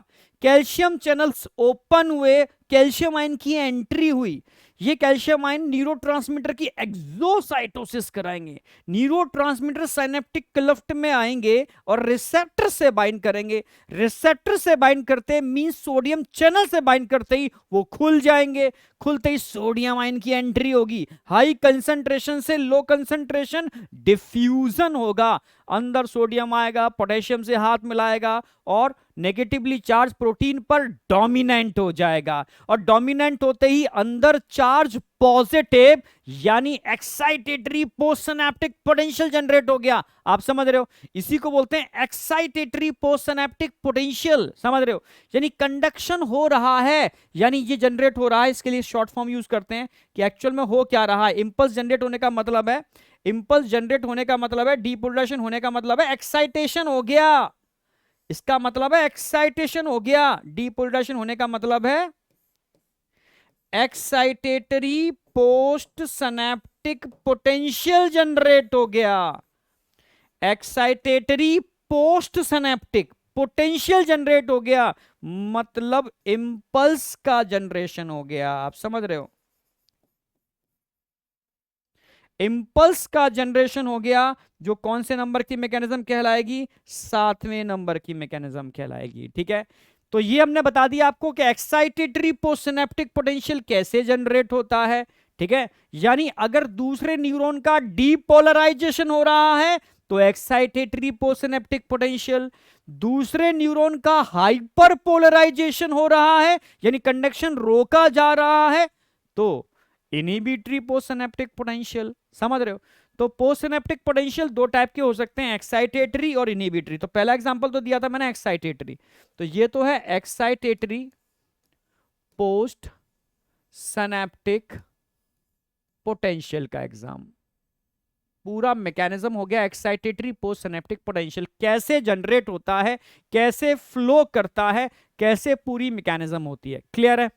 कैल्शियम चैनल्स ओपन हुए, कैल्शियम आयन की एंट्री हुई। ये कैल्शियम आयन न्यूरोट्रांसमीटर की एक्सोसाइटोसिस कराएंगे। न्यूरोट्रांसमीटर साइनेप्टिक क्लफ्ट में आएंगे और रिसेप्टर से बाइंड करेंगे। रिसेप्टर से बाइंड करते मीन सोडियम चैनल से बाइंड करते ही वो खुल जाएंगे। खुलते ही सोडियम आयन की एंट्री होगी, हाई कंसंट्रेशन से लो कंसंट्रेशन डिफ्यूजन होगा। अंदर सोडियम आएगा, पोटेशियम से हाथ मिलाएगा और नेगेटिवली चार्ज प्रोटीन पर डोमिनेंट हो जाएगा। और डोमिनेंट होते ही अंदर चार्ज पॉजिटिव यानी excitatory post synaptic potential generate हो गया। आप समझ रहे हो, इसी को बोलते हैं एक्साइटेटरी पोस्ट सिनेप्टिक पोटेंशियल। समझ रहे हो, यानी कंडक्शन हो रहा है, यानी ये जनरेट हो रहा है। इसके लिए शॉर्ट फॉर्म यूज करते हैं कि एक्चुअल में हो क्या रहा है। इंपल्स जनरेट होने का मतलब है, इंपल्स जनरेट होने का मतलब है, डीपोलराइजेशन होने का मतलब है एक्साइटेशन हो गया। इसका मतलब है एक्साइटेशन हो गया। डीपोलराइजेशन होने का मतलब है excitatory post synaptic potential generate हो गया। Excitatory post synaptic potential generate हो गया, मतलब इंपल्स का जनरेशन हो गया। आप समझ रहे हो, इंपल्स का जनरेशन हो गया, जो कौन से नंबर की मैकेनिज्म कहलाएगी, सातवें नंबर की मैकेनिज्म कहलाएगी। ठीक है, तो ये हमने बता दिया आपको कि एक्साइटेटरी पोस्ट सिनेप्टिक पोटेंशियल कैसे जनरेट होता है। ठीक है, यानी अगर दूसरे न्यूरॉन का डीपोलराइजेशन हो रहा है तो एक्साइटेटरी पोस्ट सिनेप्टिक पोटेंशियल, दूसरे न्यूरॉन का हाइपर पोलराइजेशन हो रहा है यानी कंडक्शन रोका जा रहा है तो इनहिबिटरी पोस्ट सिनेप्टिक पोटेंशियल। समझ रहे हो, तो पोस्ट सिनेप्टिक पोटेंशियल दो टाइप के हो सकते हैं, एक्साइटेटरी और इनहिबिटरी। तो पहला एग्जांपल तो दिया था मैंने एक्साइटेटरी, तो ये तो है एक्साइटेटरी पोस्ट सिनेप्टिक पोटेंशियल का एग्जाम। पूरा मैकेनिज्म हो गया एक्साइटेटरी पोस्ट सिनेप्टिक पोटेंशियल, कैसे जनरेट होता है, कैसे फ्लो करता है, कैसे पूरी मैकेनिज्म होती है। क्लियर है,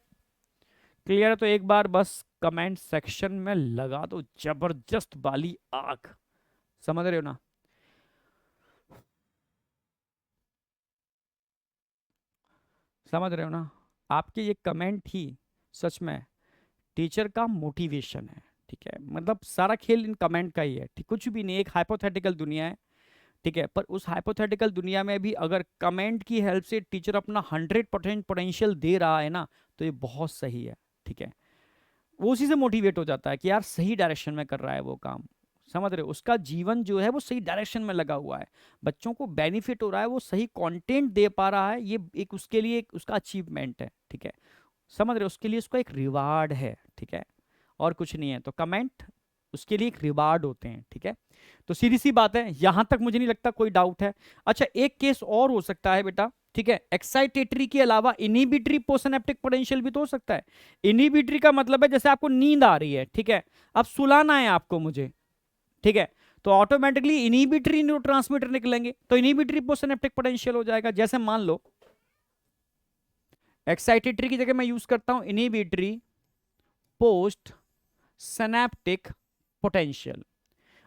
क्लियर है। तो एक बार बस कमेंट सेक्शन में लगा दो जबरदस्त वाली आग। समझ रहे हो ना, समझ रहे हो ना, आपके ये कमेंट ही सच में टीचर का मोटिवेशन है। ठीक है, मतलब सारा खेल इन कमेंट का ही है। ठीक, कुछ भी नहीं, एक हाइपोथेटिकल दुनिया है। ठीक है, पर उस हाइपोथेटिकल दुनिया में भी अगर कमेंट की हेल्प से टीचर अपना 100% पोटेंशियल दे रहा है ना, तो ये बहुत सही है। ठीक है, वो उसी से मोटिवेट हो जाता है कि यार सही डायरेक्शन में कर रहा है वो काम। समझ रहे हो, उसका जीवन जो है वो सही डायरेक्शन में लगा हुआ है, बच्चों को बेनिफिट हो रहा है, वो सही कंटेंट दे पा रहा है, ये एक उसके लिए एक उसका अचीवमेंट है। ठीक है, समझ रहे हो, उसके लिए उसका एक रिवार्ड है। ठीक है, और कुछ नहीं है। तो कमेंट उसके लिए एक रिवार्ड होते हैं। ठीक है, तो सीधी सी बात है, यहां तक मुझे नहीं लगता कोई डाउट है। अच्छा, एक केस और हो सकता है बेटा। ठीक है, एक्साइटेटरी के अलावा इनहिबिटरी पोस्टसिनेप्टिक पोटेंशियल भी तो हो सकता है। इनहिबिटरी का मतलब है जैसे आपको नींद आ रही है, ठीक है, अब सुलाना है आपको मुझे। ठीक है, तो ऑटोमेटिकली इनहिबिटरी न्यूरोट्रांसमीटर निकलेंगे, तो इनहिबिटरी पोस्टसिनेप्टिक पोटेंशियल हो जाएगा। जैसे मान लो एक्साइटेटरी की जगह मैं यूज करता हूं इनहिबिटरी पोस्ट सिनेप्टिक पोटेंशियल।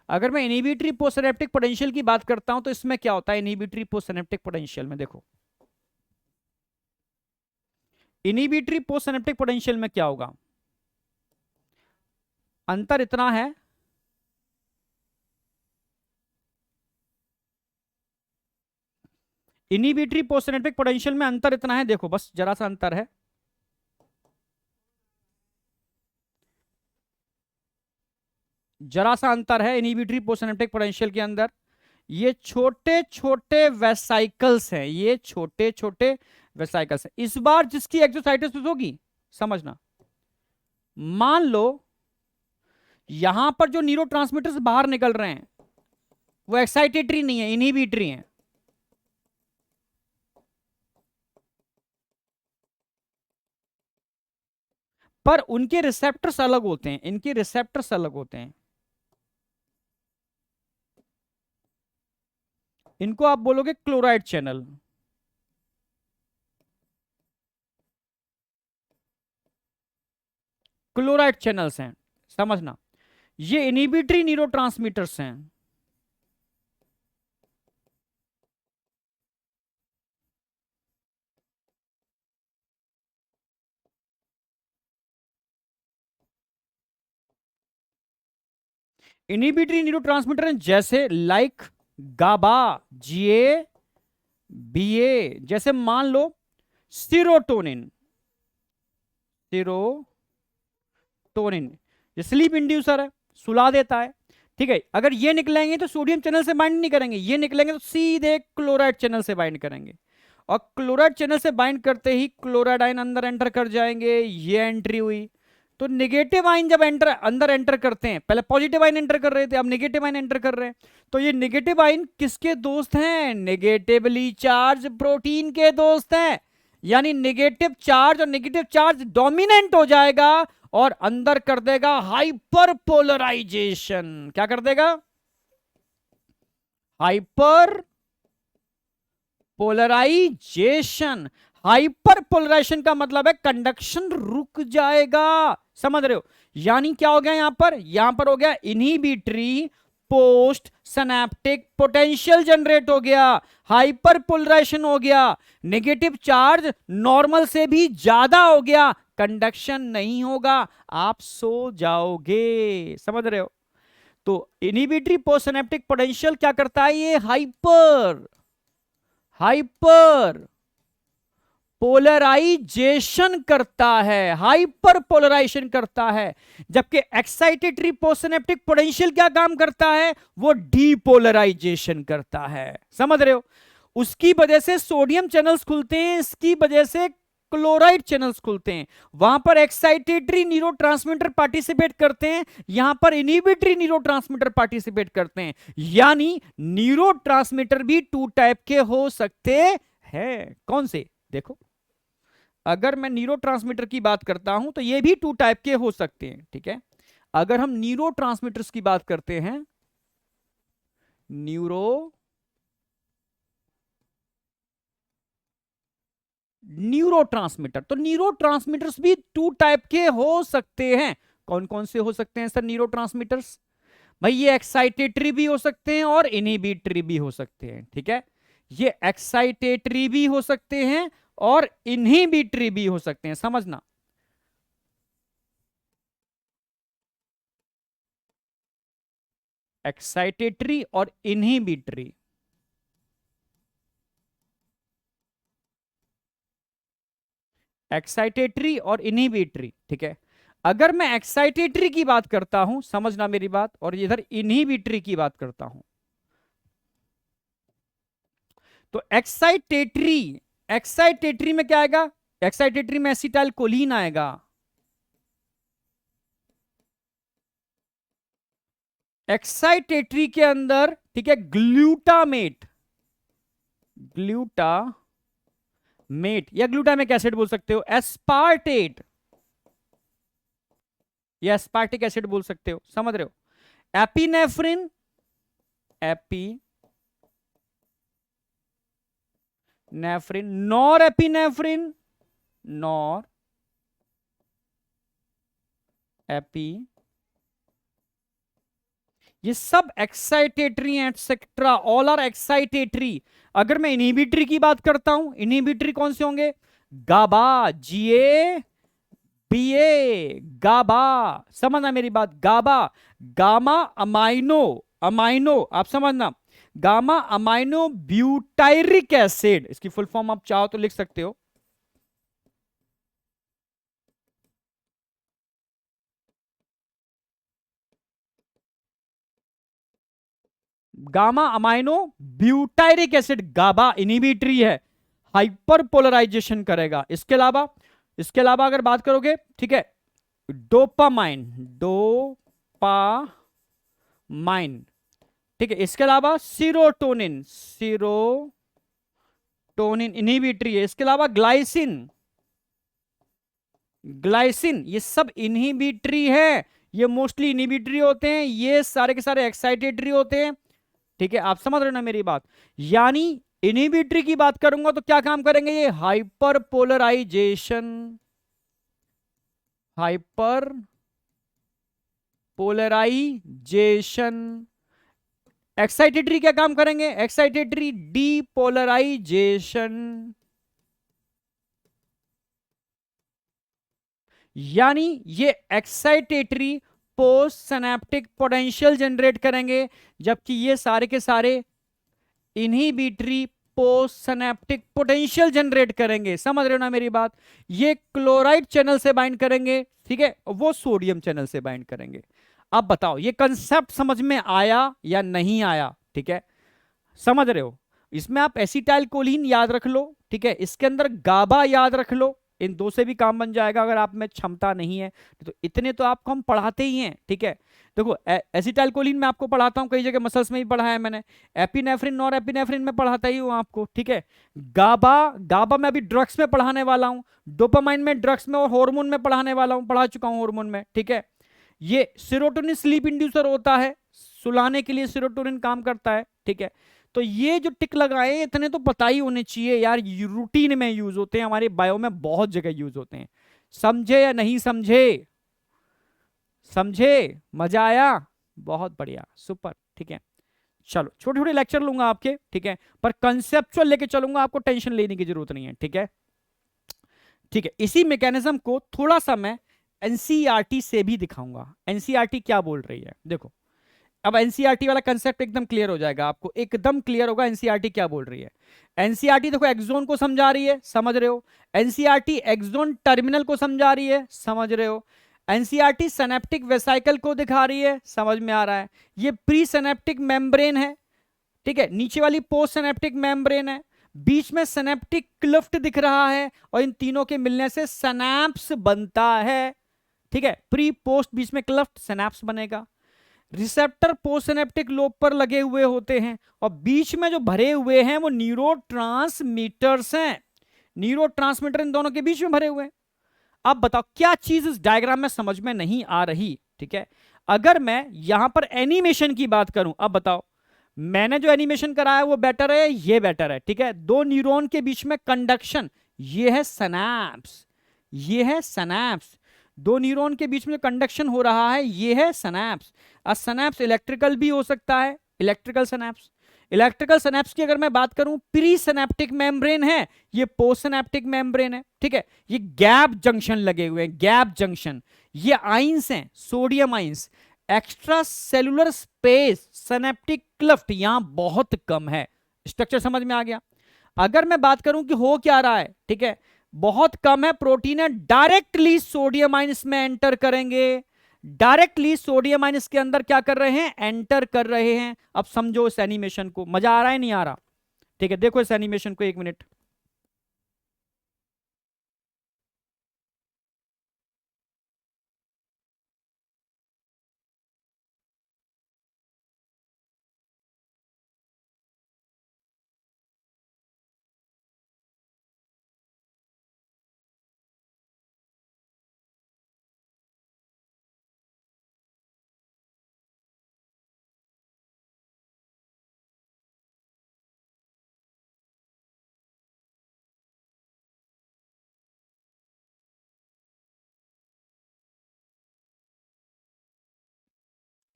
अगर मैं इनहिबिटरी पोस्ट सिनेप्टिक पोटेंशियल की बात करता हूं तो इसमें क्या होता है, इनहिबिटरी पोस्ट सिनेप्टिक पोटेंशियल में देखो, इनहिबिटरी पोस्ट सिनेप्टिक पोटेंशियल में क्या होगा, अंतर इतना है, इनहिबिटरी पोस्ट सिनेप्टिक पोटेंशियल में अंतर इतना है, देखो बस जरा सा अंतर है, जरा सा अंतर है इनहिबिटरी पोस्ट सिनेप्टिक पोटेंशियल के अंदर। ये छोटे छोटे वेसाइकल्स हैं, ये छोटे छोटे वेसाइकल्स हैं। इस बार जिसकी एक्सोसाइटिस होगी, समझना, मान लो यहां पर जो न्यूरोट्रांसमीटर्स बाहर निकल रहे हैं वो एक्साइटेटरी नहीं है, इनहिबिटरी है। पर उनके रिसेप्टर्स अलग होते हैं, इनके रिसेप्टर्स अलग होते हैं। इनको आप बोलोगे क्लोराइड चैनल। क्लोराइड चैनल्स हैं, समझना, ये इनहिबिटरी न्यूरोट्रांसमीटर्स हैं। इनहिबिटरी न्यूरोट्रांसमीटर हैं जैसे लाइक गाबा, जीए, बीए, जैसे मान लो सीरोटोनिन, सीरोटोनिन ये स्लीप इंड्यूसर है, सुला देता है। ठीक है, अगर ये निकलेंगे तो सोडियम चैनल से बाइंड नहीं करेंगे, ये निकलेंगे तो सीधे क्लोराइड चैनल से बाइंड करेंगे, और क्लोराइड चैनल से बाइंड करते ही क्लोराइड आयन अंदर एंटर कर जाएंगे, ये एंट्री हुई। तो नेगेटिव आयन जब अंदर एंटर करते हैं, पहले पॉजिटिव आयन एंटर कर रहे थे, अब नेगेटिव आयन एंटर कर रहे हैं, तो ये नेगेटिव आयन किसके दोस्त हैं? नेगेटिवली चार्ज प्रोटीन के दोस्त हैं। यानी नेगेटिव चार्ज और नेगेटिव चार्ज डोमिनेंट हो जाएगा और अंदर कर देगा हाइपर पोलराइजेशन। क्या कर देगा? Hyper polarisation. हाइपर पोलराइजेशन का मतलब है कंडक्शन रुक जाएगा, समझ रहे हो? यानी क्या हो गया यहां पर हो गया inhibitory post synaptic potential generate हो गया, हाइपर पोलराइजेशन हो गया, नेगेटिव चार्ज नॉर्मल से भी ज्यादा हो गया, कंडक्शन नहीं होगा, आप सो जाओगे, समझ रहे हो? तो इनहिबिटरी पोस्ट सिनेप्टिक पोटेंशियल क्या करता है? ये हाइपर पोलराइजेशन करता है, हाइपर पोलराइजेशन करता है। जबकि एक्साइटेटरी पोस्टसिनेप्टिक पोटेंशियल क्या काम करता है? वो डीपोलराइजेशन करता है, समझ रहे हो? उसकी वजह से सोडियम चैनल्स खुलते हैं, इसकी वजह से क्लोराइड चैनल्स खुलते हैं। वहां पर एक्साइटेटरी न्यूरोट्रांसमीटर पार्टिसिपेट करते हैं, यहां पर इनहिबिटरी न्यूरोट्रांसमीटर पार्टिसिपेट करते हैं। यानी न्यूरोट्रांसमीटर भी टू टाइप के हो सकते हैं। कौन से? देखो, अगर मैं न्यूरोट्रांसमीटर की बात करता हूं तो ये भी टू टाइप के हो सकते हैं, ठीक है? अगर हम न्यूरोट्रांसमीटर्स की बात करते हैं, न्यूरोट्रांसमीटर, तो न्यूरोट्रांसमीटर्स भी टू टाइप के हो सकते हैं। कौन कौन से हो सकते हैं सर न्यूरोट्रांसमीटर्स? भाई ये एक्साइटेटरी भी हो सकते हैं और इनहिबिटरी भी हो सकते हैं, ठीक है? ये एक्साइटेटरी भी हो सकते हैं और इनहिबिटरी भी हो सकते हैं, समझना। एक्साइटेटरी और इनहिबिटरी, एक्साइटेटरी और इनहिबिटरी, ठीक है? अगर मैं एक्साइटेटरी की बात करता हूं, समझना मेरी बात, और इधर इनहिबिटरी की बात करता हूं, तो एक्साइटेटरी, एक्साइटेटरी में क्या आएगा? एक्साइटेटरी में एसिटाइल कोलिन आएगा, एक्साइटेटरी के अंदर, ठीक है, ग्लूटामेट, ग्लूटामेट या ग्लूटामिक एसिड बोल सकते हो, एस्पार्टेट या एस्पार्टिक एसिड बोल सकते हो, समझ रहे हो? Epinephrine, epinephrine, nor epinephrine, nor AP, ये सब एक्साइटेटरी हैं, एक्सेट्रा, ऑल आर एक्साइटेटरी। अगर मैं इनहिबिटरी की बात करता हूं, इनहिबिटरी कौन से होंगे? गाबा, जीए, बीए, गाबा, समझना मेरी बात, गाबा, गामा अमाइनो, अमाइनो आप समझना, गामा अमाइनो ब्यूटाइरिक एसिड, इसकी फुल फॉर्म आप चाहो तो लिख सकते हो, गामा अमाइनो ब्यूटाइरिक एसिड, गाबा इनहिबिटरी है, हाइपर पोलराइजेशन करेगा। इसके अलावा अगर बात करोगे, ठीक है, डोपामाइन, डोपामाइन, ठीक है, इसके अलावा सीरोटोनिन, सीरोटोनिन इनहिबिटरी है, इसके अलावा ग्लाइसिन, ग्लाइसिन, ये सब इनहिबिटरी है, ये मोस्टली इनहिबिटरी होते हैं, ये सारे के सारे एक्साइटेटरी होते हैं, ठीक है? आप समझ रहे हो ना मेरी बात? यानी इनहिबिटरी की बात करूंगा तो क्या काम करेंगे? ये hyperpolarisation, hyperpolarisation. Excitatory क्या काम करेंगे? Excitatory depolarisation. यानी ये excitatory post synaptic potential generate करेंगे, जबकि ये सारे के सारे inhibitory post synaptic potential generate करेंगे। समझ रहे हो ना मेरी बात? ये क्लोराइड चैनल से बाइंड करेंगे, ठीक है, वो सोडियम चैनल से बाइंड करेंगे। अब बताओ ये कंसेप्ट समझ में आया या नहीं आया? ठीक है, समझ रहे हो? इसमें आप एसिटाइल कोलिन याद रख लो, ठीक है, इसके अंदर गाबा याद रख लो, इन दो से भी काम बन जाएगा अगर आप में क्षमता नहीं है तो। इतने तो आपको हम पढ़ाते ही हैं, ठीक है। देखो एसिटाइल कोलिन में आपको पढ़ाता हूं, कई जगह मसल्स में भी पढ़ाया है मैंने, एपिनेफ्रिन नॉर एपिनेफ्रिन में पढ़ाता ही हूं आपको, ठीक है। गाबा, गाबा में अभी ड्रग्स में पढ़ाने वाला हूं, डोपामाइन में, ड्रग्स में और हार्मोन में पढ़ाने वाला हूं, पढ़ा चुका हूं हार्मोन में, ठीक है। ये सेरोटोनिन स्लीप इंड्यूसर होता है, सुलाने के लिए सेरोटोनिन काम करता है, ठीक है। तो ये जो टिक लगाए इतने तो पता ही होने चाहिए यार, रूटीन में यूज होते हैं, हमारे बायो में बहुत जगह यूज होते हैं। समझे या नहीं समझे? समझे? मजा आया? बहुत बढ़िया, सुपर, ठीक है। चलो छोटे छोटे लेक्चर लूंगा आपके, ठीक है, पर कंसेप्चुअल लेके चलूंगा, आपको टेंशन लेने की जरूरत नहीं है, ठीक है। ठीक है, इसी मैकेनिज्म को थोड़ा सा मैं एनसीईआरटी से भी दिखाऊंगा। एनसीईआरटी क्या बोल रही है देखो, अब एनसीईआरटी वाला कंसेप्ट एकदम क्लियर हो जाएगा आपको, एकदम क्लियर होगा एनसीईआरटी क्या बोल रही है। एनसीईआरटी देखो एक्सोन को समझा रही है, समझ रहे हो? एनसीईआरटी एक्सोन टर्मिनल को समझा रही है, समझ रहे हो? एनसीईआरटी सिनेप्टिक वेसाइकल को दिखा रही है, समझ में आ रहा है? ये प्री सिनेप्टिक मेम्ब्रेन है, ठीक है, नीचे वाली पोस्ट सिनेप्टिक मेम्ब्रेन है, बीच में सिनेप्टिक क्लिफ्ट दिख रहा है, और इन तीनों के मिलने से सिनेप्स बनता है, ठीक है। प्री पोस्ट बीच में क्लिफ्ट, सिनेप्स बनेगा। रिसेप्टर पोस्टसिनेप्टिक लोब पर लगे हुए होते हैं, और बीच में जो भरे हुए हैं वो न्यूरोट्रांसमीटर्स हैं। न्यूरोट्रांसमीटर इन दोनों के बीच में भरे हुए हैं। अब बताओ क्या चीज इस डायग्राम में समझ में नहीं आ रही? ठीक है, अगर मैं यहां पर एनिमेशन की बात करूं, अब बताओ मैंने जो एनिमेशन कराया वो बेटर है, ये बेटर है? ठीक है, दो न्यूरॉन के बीच में कंडक्शन, ये है सनैप्स, ये है सनैप्स। दो न्यूरॉन के बीच में कंडक्शन हो रहा है, ये है सनैप्स। सनैप्स इलेक्ट्रिकल भी हो सकता है, इलेक्ट्रिकल सनैप्स। इलेक्ट्रिकल सनैप्स की अगर मैं बात करूं, प्री सिनेप्टिक मेम्ब्रेन है, ये पोस्ट सिनेप्टिक मेम्ब्रेन है, ठीक है। ये गैप जंक्शन लगे हुए हैं, गैप जंक्शन। ये आइंस हैं, sodium ions. Extra cellular space, synaptic Clift यहां बहुत कम है। स्ट्रक्चर समझ में आ गया? अगर मैं बात करूं कि हो क्या रहा है, ठीक है, बहुत कम है, प्रोटीन है, डायरेक्टली सोडियम आइंस में एंटर करेंगे, डायरेक्टली सोडियम आइंस के अंदर क्या कर रहे हैं? एंटर कर रहे हैं। अब समझो इस एनिमेशन को, मजा आ रहा है नहीं आ रहा? ठीक है, देखो इस एनिमेशन को, एक मिनट।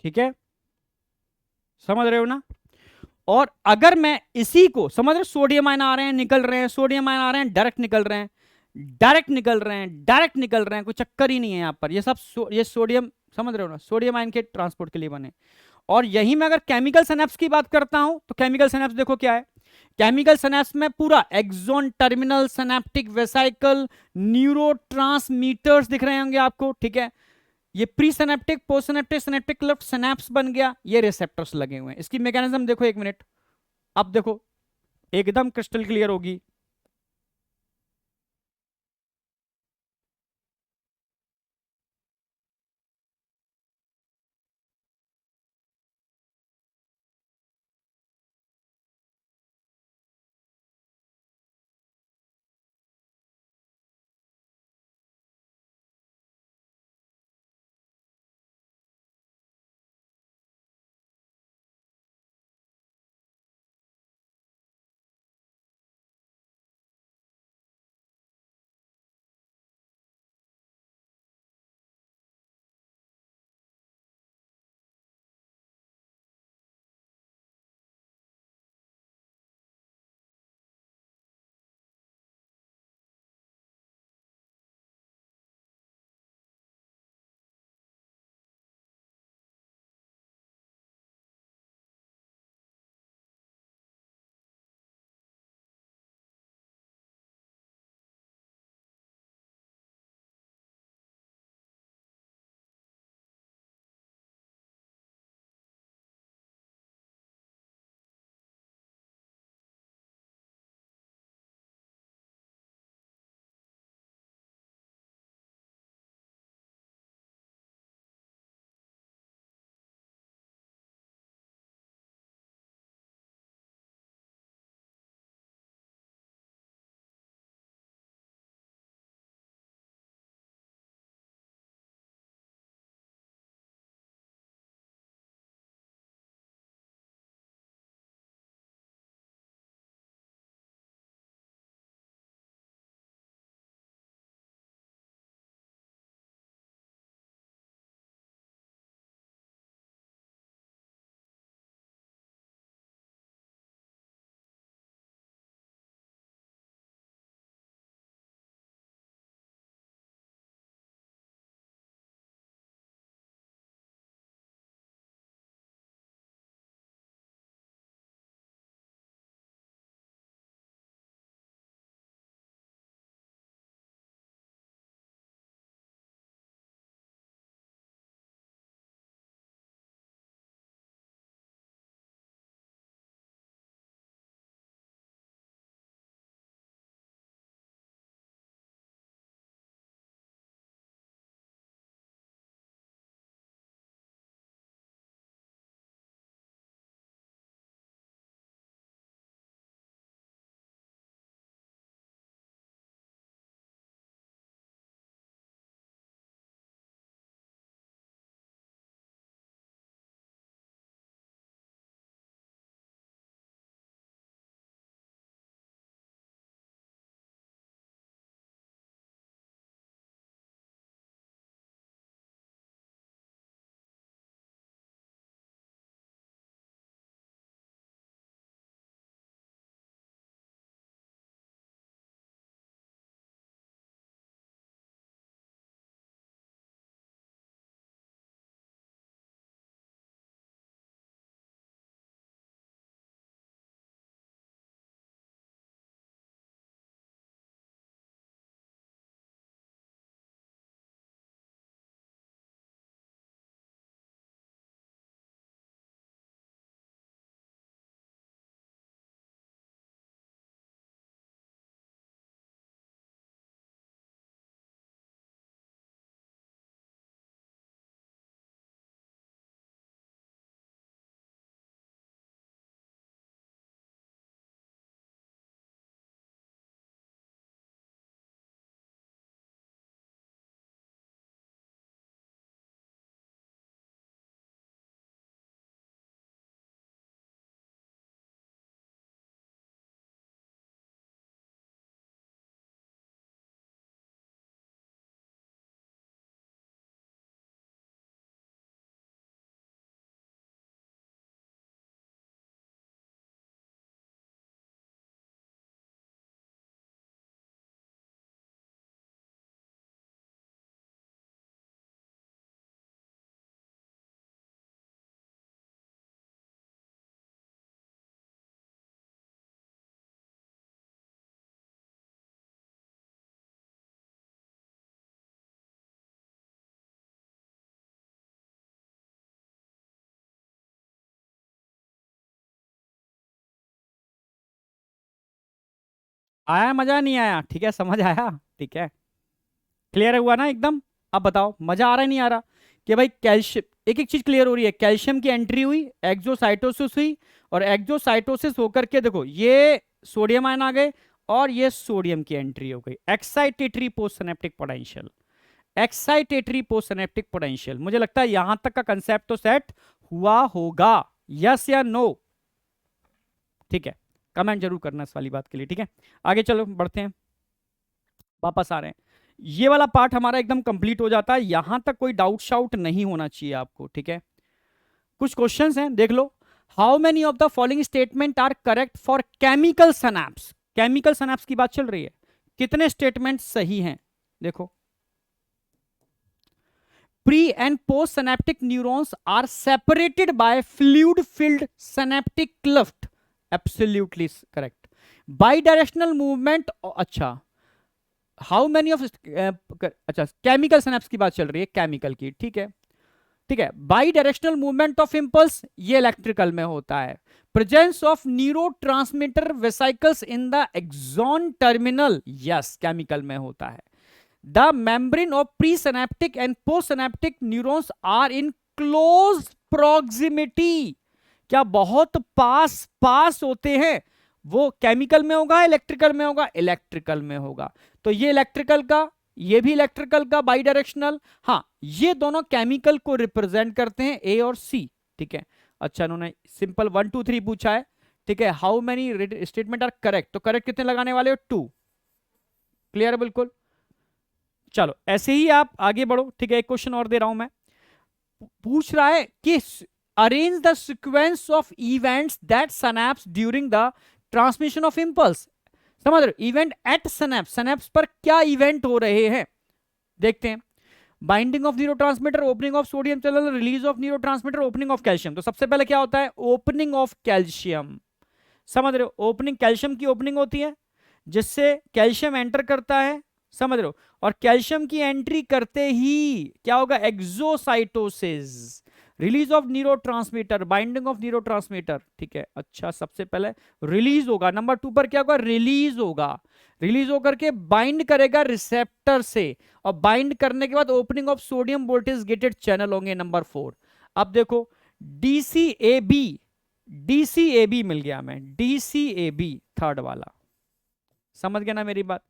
ठीक है, समझ रहे हो ना? और अगर मैं इसी को समझ रहे, सोडियम आयन आ रहे हैं, निकल रहे हैं, सोडियम आयन आ रहे हैं, डायरेक्ट निकल रहे हैं, डायरेक्ट निकल रहे हैं, डायरेक्ट निकल रहे हैं, कोई चक्कर ही नहीं है यहां पर। ये सब ये सोडियम, समझ रहे हो ना, सोडियम आयन के ट्रांसपोर्ट के लिए बने। और यही मैं अगर केमिकल सिनेप्स की बात करता हूं, तो केमिकल सिनेप्स देखो क्या है। केमिकल सिनेप्स में पूरा axon terminal synaptic vesicle neurotransmitters दिख रहे होंगे आपको, ठीक है। ये pre synaptic post synaptic synaptic cleft synapse बन गया, ये रिसेप्टर्स लगे हुए हैं। इसकी मैकेनिज्म देखो एक मिनट, अब देखो एकदम क्रिस्टल क्लियर होगी। आया मजा नहीं आया? ठीक है, समझ आया? ठीक है, क्लियर हुआ ना एकदम? अब बताओ मजा आ रहा है नहीं आ रहा? कि भाई कैल्शियम, एक एक चीज क्लियर हो रही है। कैल्शियम की एंट्री हुई, एक्सोसाइटोसिस हुई, और एक्सोसाइटोसिस होकर के देखो ये सोडियम आयन आ गए, और ये सोडियम की एंट्री हो गई। Excitatory post synaptic potential, excitatory post synaptic potential. मुझे लगता है यहां तक का कंसेप्ट तो सेट हुआ होगा। यस या नो? ठीक है, कमेंट जरूर करना इस वाली बात के लिए। ठीक है, आगे चलो बढ़ते हैं, वापस आ रहे हैं। ये वाला पार्ट हमारा एकदम कंप्लीट हो जाता है, यहां तक कोई डाउट शाउट नहीं होना चाहिए आपको। ठीक है, कुछ क्वेश्चंस हैं, देख लो। How many of the following statement are correct for chemical synapse? Chemical synapse की बात चल रही है, कितने स्टेटमेंट सही हैं? देखो, pre and post synaptic neurons are separated by fluid filled synaptic cleft, absolutely correct. Bidirectional movement, अच्छा, हाउ मेनी ऑफ, अच्छा केमिकल सिनेप्स की बात चल रही है, केमिकल की, ठीक है। ठीक है, bidirectional movement of impulse, ये इलेक्ट्रिकल में होता है। Presence of neurotransmitter vesicles in the axon terminal, yes chemical में होता है। The membrane of pre synaptic and post synaptic neurons are in close proximity, क्या बहुत पास पास होते हैं? वो केमिकल में होगा, इलेक्ट्रिकल में होगा? इलेक्ट्रिकल में होगा। तो ये इलेक्ट्रिकल का, ये भी इलेक्ट्रिकल का, बाई डायरेक्शनल। हाँ, ये दोनों केमिकल को रिप्रेजेंट करते हैं, ए और सी। ठीक है, अच्छा इन्होंने सिंपल 1 2 3 पूछा है। ठीक है, how many statement are correct, तो करेक्ट कितने लगाने वाले हो? 2। क्लियर है बिल्कुल? चलो ऐसे ही आप आगे बढ़ो। ठीक है, एक क्वेश्चन और दे रहा हूं मैं, पूछ रहा है कि arrange the sequence of events that synapse during the transmission of impulse. समझ रहे हो? इवेंट एट सनैप्स, सनैप्स पर क्या इवेंट हो रहे हैं, देखते हैं। Binding of neurotransmitter, opening of sodium channel, release of neurotransmitter, opening of calcium. तो सबसे पहले क्या होता है? Opening of calcium. समझ रहे हो? ओपनिंग, कैल्शियम की ओपनिंग होती है, जिससे कैल्शियम एंटर करता है। समझ रहे हो? और कैल्शियम की एंट्री करते ही क्या होगा? Exocytosis, release of neurotransmitter, binding of neurotransmitter. ठीक है, अच्छा सबसे पहले रिलीज होगा, नंबर 2 पर क्या होगा? रिलीज होगा। रिलीज होकर के बाइंड करेगा रिसेप्टर से, और बाइंड करने के बाद opening of sodium voltage gated channel होंगे, नंबर 4। अब देखो, डीसीएबी, डीसीएबी मिल गया हमें, डीसीएबी थर्ड वाला। समझ गया ना मेरी बात?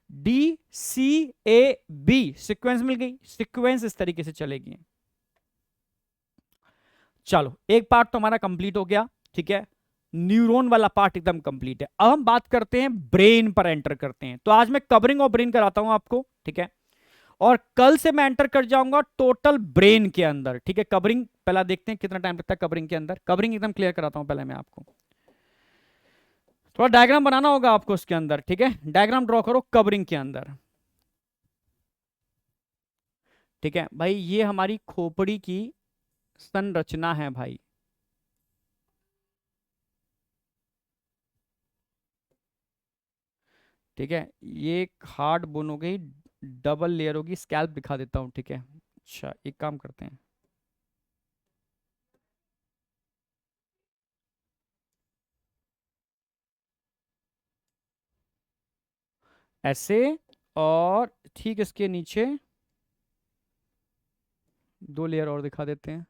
D C A B sequence मिल गई, सीक्वेंस इस तरीके से चलेगी। चलो एक पार्ट तो हमारा कंप्लीट हो गया। ठीक है, न्यूरॉन वाला पार्ट एकदम कंप्लीट है। अब हम बात करते हैं ब्रेन पर, एंटर करते हैं। तो आज मैं कवरिंग ऑफ ब्रेन कराता हूं आपको। ठीक है, और कल से मैं एंटर कर जाऊंगा टोटल ब्रेन के अंदर। ठीक है, कवरिंग पहला देखते हैं कितना टाइम लगता है कवरिंग के अंदर। कवरिंग एकदम क्लियर कराता हूं पहले मैं आपको, थोड़ा डायग्राम बनाना होगा आपको उसके अंदर। ठीक है, डायग्राम ड्रॉ करो कवरिंग के अंदर। ठीक है भाई, ये हमारी खोपड़ी की संरचना है भाई। ठीक है, ये एक हार्ड बोन हो गई, डबल लेयर होगी, स्कैल्प दिखा देता हूँ। ठीक है, अच्छा एक काम करते हैं, ऐसे, और ठीक इसके नीचे 2 लेयर और दिखा देते हैं।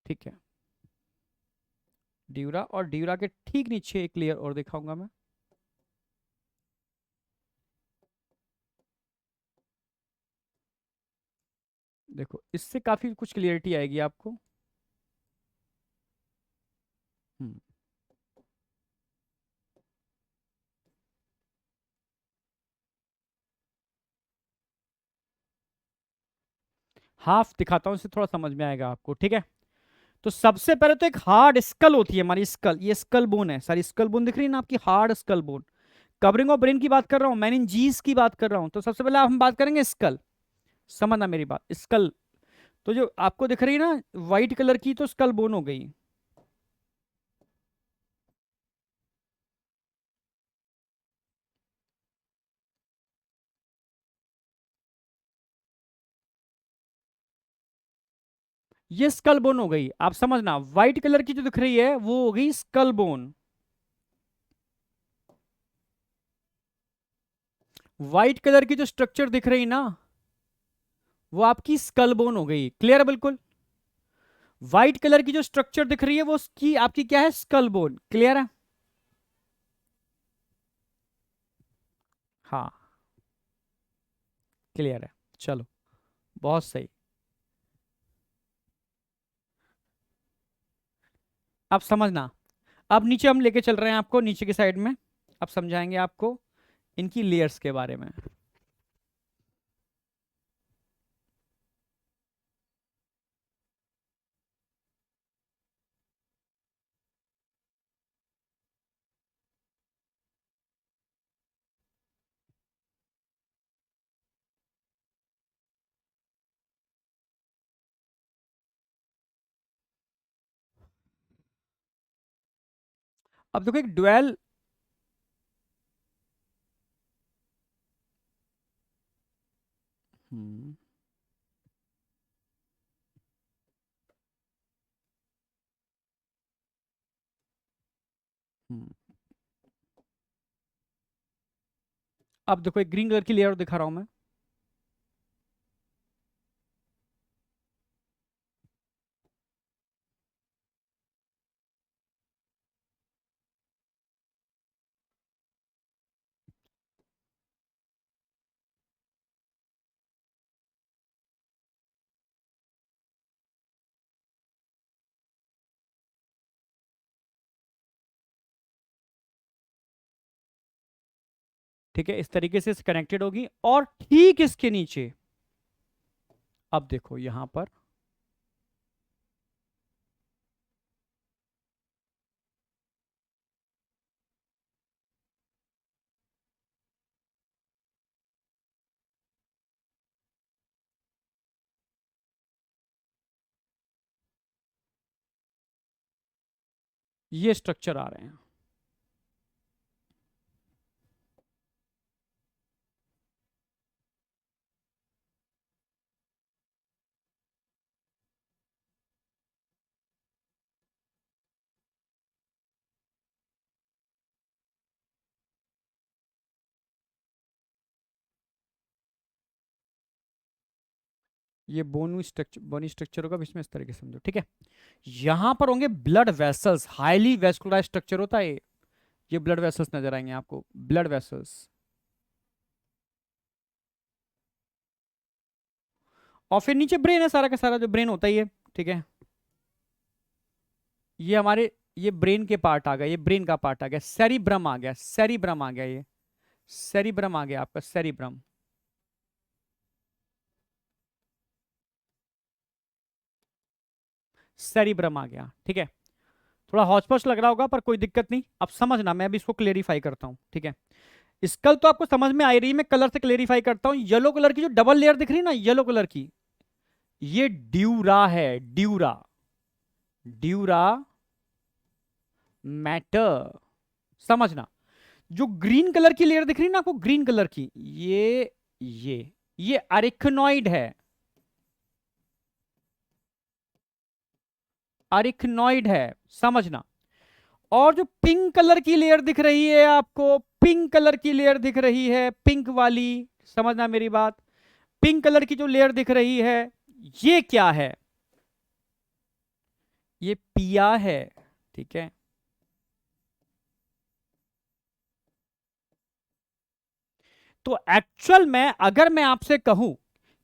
ठीक है, ड्यूरा, और ड्यूरा के ठीक नीचे एक लेयर और दिखाऊंगा मैं। देखो इससे काफी कुछ क्लियरिटी आएगी आपको। हम्म, हाफ दिखाता हूँ, इससे थोड़ा समझ में आएगा आपको। ठीक है, तो सबसे पहले तो एक हार्ड स्कल होती है हमारी, स्कल, ये स्कल बोन है सारी, स्कल बोन दिख रही है ना आपकी, hard skull bone. Covering of brain की बात कर रहा हूं, मेनिंजीज की बात कर रहा हूं, तो सबसे पहले हम बात करेंगे स्कल। समझना मेरी बात, स्कल, तो जो आपको दिख रही है ना व्हाइट कलर की, तो स्कल बोन हो गई। ये स्कल बोन हो गई, आप समझना। व्हाइट कलर की जो दिख रही है वो हो गई स्कल बोन। व्हाइट कलर की जो स्ट्रक्चर दिख रही ना वो आपकी स्कल बोन हो गई। क्लियर है बिल्कुल। व्हाइट कलर की जो स्ट्रक्चर दिख रही है वो उसकी आपकी क्या है, स्कल बोन। क्लियर है। हाँ क्लियर है। चलो बहुत सही। अब समझना। अब नीचे हम लेके चल रहे हैं आपको, नीचे की साइड में। अब समझाएंगे आपको इनकी लेयर्स के बारे में। अब देखो एक ड्वेल। हम्म हम्म। अब देखो एक ग्रीन कलर की लेयर दिखा रहा हूं मैं। ठीक है, इस तरीके से कनेक्टेड होगी। और ठीक इसके नीचे अब देखो यहां पर ये स्ट्रक्चर आ रहे हैं। ये बोनी स्ट्रक्चर होगा बीच में, इस तरीके से समझो। ठीक है। यहां पर होंगे blood vessels, highly vascularise structure होता है ये ब्लड वेसल्स नजर आएंगे आपको, ब्लड वेसल्स। और फिर नीचे ब्रेन है, सारा का सारा जो ब्रेन होता ही है। ठीक है। ये हमारे, ये ब्रेन के पार्ट आ गया, ये ब्रेन का पार्ट आ गया। सेरिब्रम आ गया, सेरिब्रम आ गया, ये सेरिब्रम आ गया आपका, सेरिब्रम। सेरिब्रम आ गया। ठीक है। थोड़ा हौच पौच लग रहा होगा पर कोई दिक्कत नहीं, अब समझना, मैं भी इसको क्लेरिफाई करता हूं। ठीक है। स्कल तो आपको समझ में आ रही है, मैं कलर से क्लेरिफाई करता हूं। येलो कलर की जो डबल लेयर दिख रही है ना, येलो कलर की, ये ड्यूरा है, ड्यूरा, ड्यूरा मैटर। समझना। जो ग्रीन कलर की लेयर दिख रही है ना आपको, ग्रीन कलर की, ये अरिथनॉइड है, अरिथनॉइड है। समझना। और जो पिंक कलर की लेयर दिख रही है आपको, पिंक कलर की लेयर दिख रही है, पिंक वाली, समझना मेरी बात। पिंक कलर की जो लेयर दिख रही है, ये क्या है, ये पिया है। ठीक है। तो एक्चुअल में अगर मैं आपसे कहूं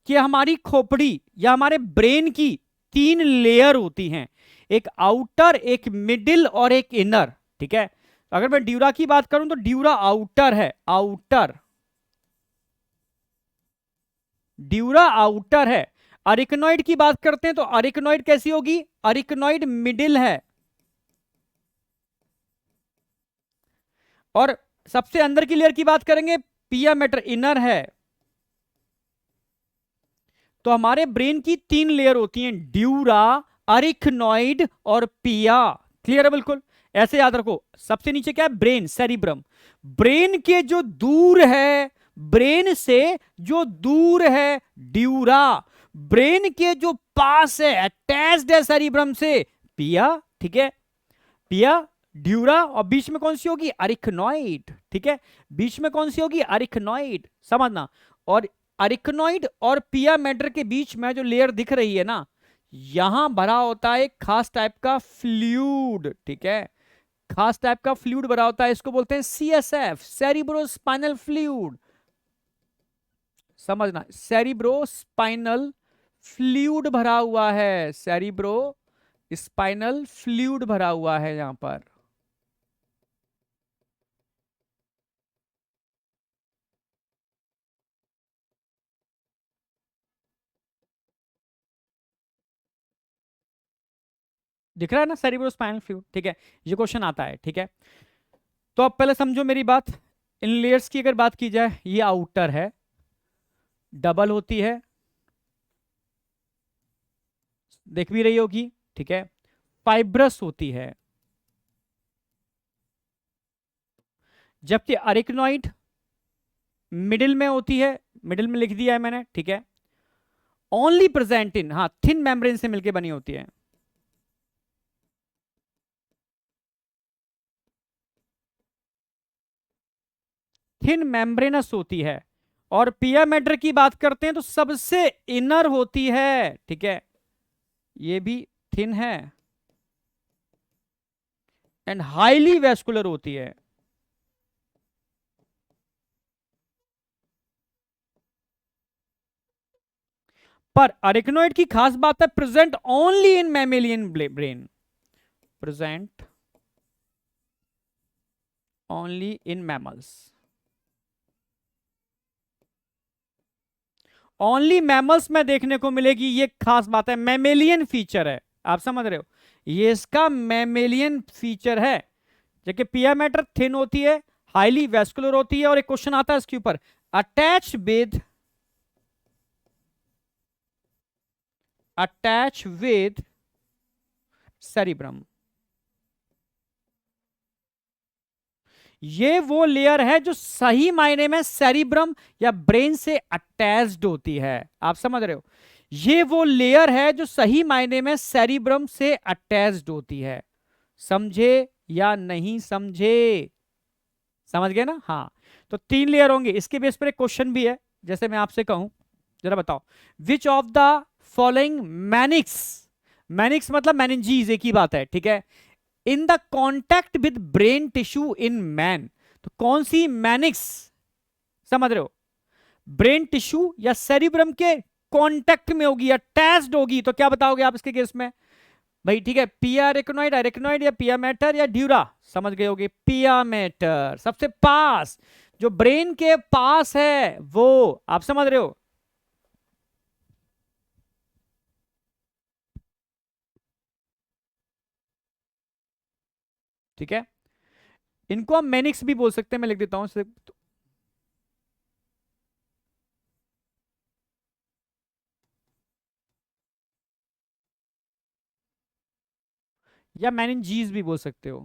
कि हमारी खोपड़ी या हमारे ब्रेन की 3 लेयर होती हैं, एक आउटर, एक मिडिल और एक इनर। ठीक है। अगर मैं ड्यूरा की बात करूं तो ड्यूरा आउटर है, आउटर, ड्यूरा आउटर है। अरिकनॉइड की बात करते हैं तो अरिकनॉइड कैसी होगी, अरिकनॉइड मिडिल है। और सबसे अंदर की लेयर की बात करेंगे, पिया मेटर इनर है। तो हमारे ब्रेन की 3 लेयर होती हैं, ड्यूरा, अरिकनॉइड और पिया। क्लियर है बिल्कुल। ऐसे याद रखो। सबसे नीचे क्या है, ब्रेन, सेरिब्रम। ब्रेन के जो दूर है, ब्रेन से जो दूर है ड्यूरा, ब्रेन के जो पास है, अटैच्ड है सेरिब्रम से, पिया, ठीक है, पिया ड्यूरा, और बीच में कौन सी होगी, अरिकनॉइड, ठीक है, बीच में कौन सी होगी, अरिकनॉइड, समझना। और अरिकनॉइड और पिया मैटर के बीच में जो लेयर दिख रही है ना, यहां भरा होता है एक खास टाइप का फ्लूइड, ठीक है, खास टाइप का फ्लूइड भरा होता है, इसको बोलते हैं सीएसएफ, सेरिब्रोस्पाइनल फ्लूइड, समझना, सेरिब्रोस्पाइनल फ्लूइड भरा हुआ है, सेरिब्रो स्पाइनल फ्लूइड भरा हुआ है यहां पर। दिख रहा है ना, सेरिब्रोस्पाइनल फ्लूइड, ठीक है, ये क्वेश्चन आता है, ठीक है। तो अब पहले समझो मेरी बात, इन लेयर्स की अगर बात की जाए, ये आउटर है, डबल होती है, देख भी रही होगी, ठीक है, फाइब्रस होती है, जबकि अरिकनॉइड मिडिल में होती है, मिडिल में लिख दिया है मैंने, ठीक है, ओनली प्रेजेंट इन, हाँ, थिन मेम्ब्रेन से मिलकर बनी होती है, थिन मेम्ब्रेनस होती है। और पिया मैटर की बात करते हैं तो सबसे इनर होती है, ठीक है, ये भी थिन है एंड हाईली वेस्कुलर होती है। पर अरिकनॉइड की खास बात है, present only in mammalian brain, present only in mammals, only mammals में देखने को मिलेगी, ये खास बात है, मैमेलियन फीचर है, आप समझ रहे हो, ये इसका मैमेलियन फीचर है। जबकि पिया मैटर थिन होती है, हाईली वेस्कुलर होती है, और एक क्वेश्चन आता है इसके ऊपर, अटैच विद सेरिब्रम, ये वो लेयर है जो सही मायने में सेरिब्रम या ब्रेन से अटैच्ड होती है, आप समझ रहे हो, ये वो लेयर है जो सही मायने में सेरिब्रम से अटैच्ड होती है, समझे या नहीं समझे, समझ गए ना, हाँ। तो तीन लेयर होंगे, इसके बेस पर एक क्वेश्चन भी है, जैसे मैं आपसे कहूं, जरा बताओ, विच of the following Mannix, Mannix मतलब मैनिंजीज, एक ही बात है, ठीक है, in the contact with brain tissue in man, तो कौन सी मैनिक्स, समझ रहे हो, ब्रेन टिश्यू या सेरिब्रम के कॉन्टैक्ट में होगी, अटैच्ड होगी, तो क्या बताओगे आप इसके केस में भाई, ठीक है, पिया अरेक्नोइड, अरेक्नोइड या पिया मैटर या ड्यूरा, समझ गए होगे, पिया मैटर सबसे पास, जो ब्रेन के पास है वो, आप समझ रहे हो, ठीक है, इनको हम मैनिक्स भी बोल सकते हैं, मैं लिख देता हूं या मैनिंजीज भी बोल सकते हो,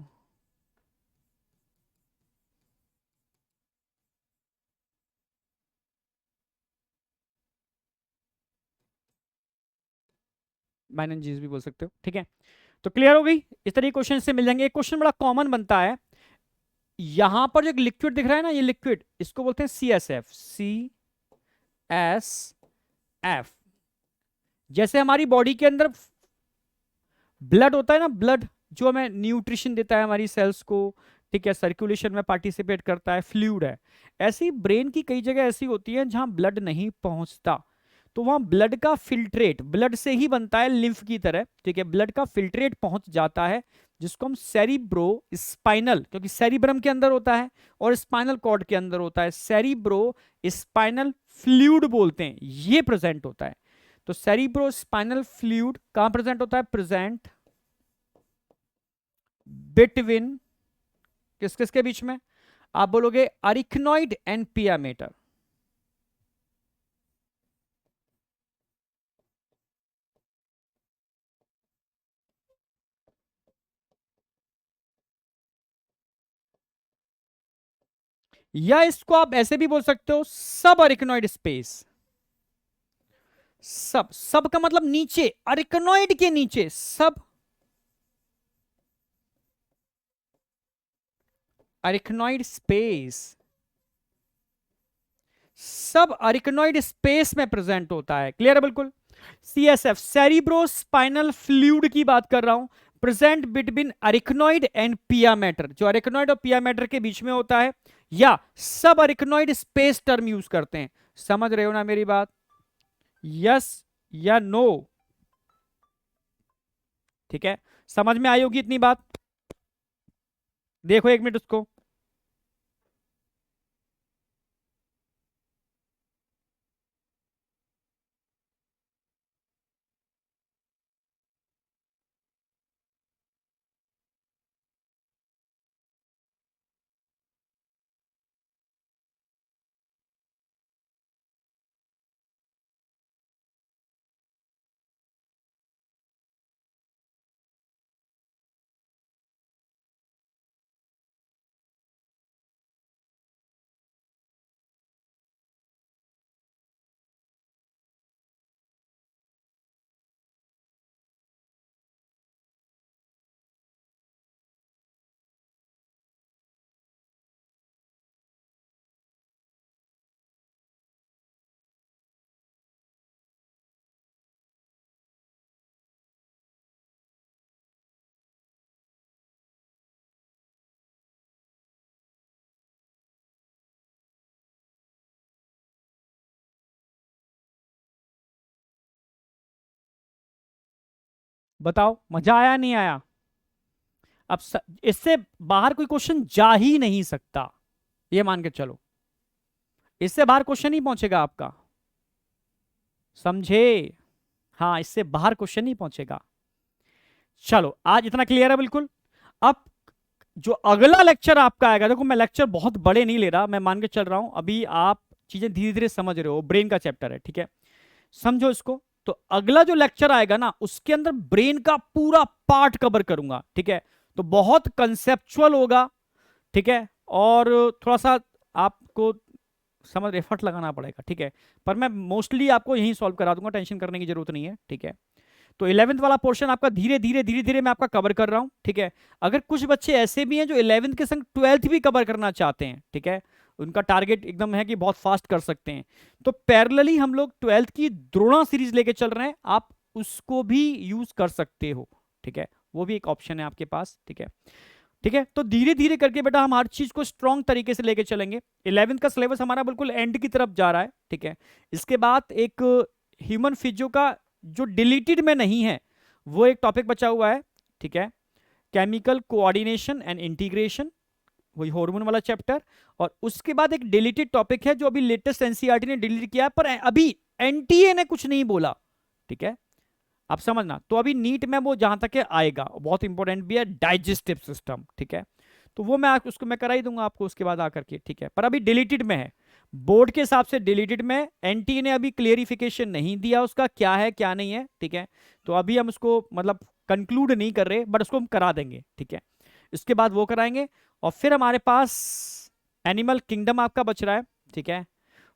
मैनिंजीज भी बोल सकते हो, ठीक है। तो क्लियर हो गई, इस तरह के क्वेश्चन से मिल जाएंगे। एक क्वेश्चन बड़ा कॉमन बनता है, यहां पर जो एक लिक्विड दिख रहा है ना, ये लिक्विड, इसको बोलते हैं सी एस एफ, CSF, जैसे हमारी बॉडी के अंदर ब्लड होता है ना, ब्लड जो हमें न्यूट्रिशन देता है हमारी सेल्स को, ठीक है, सर्कुलेशन में पार्टिसिपेट करता है, फ्लूइड है, ऐसे ही ब्रेन की कई जगह ऐसी होती है जहां ब्लड नहीं पहुंचता, तो वहां ब्लड का फिल्ट्रेट, ब्लड से ही बनता है लिम्फ की तरह, ठीक है, ब्लड का फिल्ट्रेट पहुंच जाता है, जिसको हम सेरिब्रो स्पाइनल, क्योंकि सेरिब्रम के अंदर होता है और स्पाइनल कॉर्ड के अंदर होता है, सेरिब्रो स्पाइनल फ्लूइड बोलते हैं, ये प्रेजेंट होता है। तो सेरिब्रो स्पाइनल फ्लूइड कहां प्रेजेंट होता है, प्रेजेंट बिटवीन, किस किस के बीच में, आप बोलोगे अरिकनॉइड एंड पिया मैटर, या इसको आप ऐसे भी बोल सकते हो, सब अरिकनॉइड स्पेस, सब, सब का मतलब नीचे, अरिकनॉइड के नीचे सब, अरिकनॉइड स्पेस, सब अरिकनॉइड स्पेस में प्रेजेंट होता है। क्लियर है बिल्कुल। सीएसएफ, सेरिब्रो स्पाइनल फ्लूइड की बात कर रहा हूं, प्रेजेंट बिटवीन अरिकनॉइड एंड पिया मैटर, जो अरिकनॉइड और पिया मैटर के बीच में होता है, या सब अरिकनॉइड स्पेस टर्म यूज करते हैं। समझ रहे हो ना मेरी बात? यस या नो? ठीक है, समझ में आई होगी इतनी बात। देखो एक मिनट उसको। बताओ मजा आया नहीं आया? अब इससे बाहर कोई क्वेश्चन जा ही नहीं सकता, ये मान के चलो। इससे बाहर क्वेश्चन नहीं पहुंचेगा आपका, समझे? हाँ, इससे बाहर क्वेश्चन नहीं पहुंचेगा। चलो आज इतना क्लियर है बिल्कुल। अब जो अगला लेक्चर आपका आएगा, देखो मैं लेक्चर बहुत बड़े नहीं ले रहा, मैं मान के चल रहा हूं अभी आप चीजें धीरे धीरे समझ रहे हो, ब्रेन का चैप्टर है, ठीक है, समझो इसको। तो अगला जो लेक्चर आएगा ना, उसके अंदर ब्रेन का पूरा पार्ट कवर करूंगा, ठीक है। तो बहुत कंसेप्चुअल होगा, ठीक है, और थोड़ा सा आपको समझ एफर्ट लगाना पड़ेगा, ठीक है, पर मैं मोस्टली आपको यही सॉल्व करा दूंगा, टेंशन करने की जरूरत नहीं है, ठीक है। तो 11th वाला पोर्शन आपका धीरे धीरे मैं आपका कवर कर रहा हूं, ठीक है। अगर कुछ बच्चे ऐसे भी हैं जो 11th के संग 12th भी कवर करना चाहते हैं, ठीक है, उनका टारगेट एकदम है कि बहुत फास्ट कर सकते हैं, तो पैरेलली हम लोग 12th की द्रोणा सीरीज लेके चल रहे हैं, आप उसको भी यूज कर सकते हो, ठीक है, वो भी एक ऑप्शन है आपके पास, ठीक है। ठीक है, तो धीरे धीरे करके बेटा हम हर चीज को स्ट्रॉन्ग तरीके से लेके चलेंगे। 11th का सिलेबस हमारा बिल्कुल एंड की तरफ जा रहा है, ठीक है। इसके बाद एक ह्यूमन फिजियो का जो डिलीटेड में नहीं है, वो एक टॉपिक बचा हुआ है, ठीक है, केमिकल कोऑर्डिनेशन एंड इंटीग्रेशन, वही हार्मोन वाला चैप्टर। और उसके बाद एक डिलीटेड टॉपिक है जो अभी लेटेस्ट एनसीईआरटी ने डिलीट किया, पर अभी एनटीए ने कुछ नहीं बोला, ठीक है, आप समझना। तो अभी नीट में वो जहां तक है आएगा, बहुत इंपॉर्टेंट भी है, डाइजेस्टिव सिस्टम, ठीक है। तो वो मैं उसको मैं करा ही दूंगा आपको उसके बाद आकर के, ठीक है, पर अभी डिलीटेड में है, बोर्ड के हिसाब से डिलीटेड में। एनटी ने अभी क्लियरिफिकेशन नहीं दिया उसका क्या है क्या नहीं है, ठीक है। तो अभी हम उसको मतलब कंक्लूड नहीं कर रहे, बट उसको हम करा देंगे, ठीक है। इसके बाद वो कराएंगे, और फिर हमारे पास एनिमल किंगडम आपका बच रहा है, ठीक है,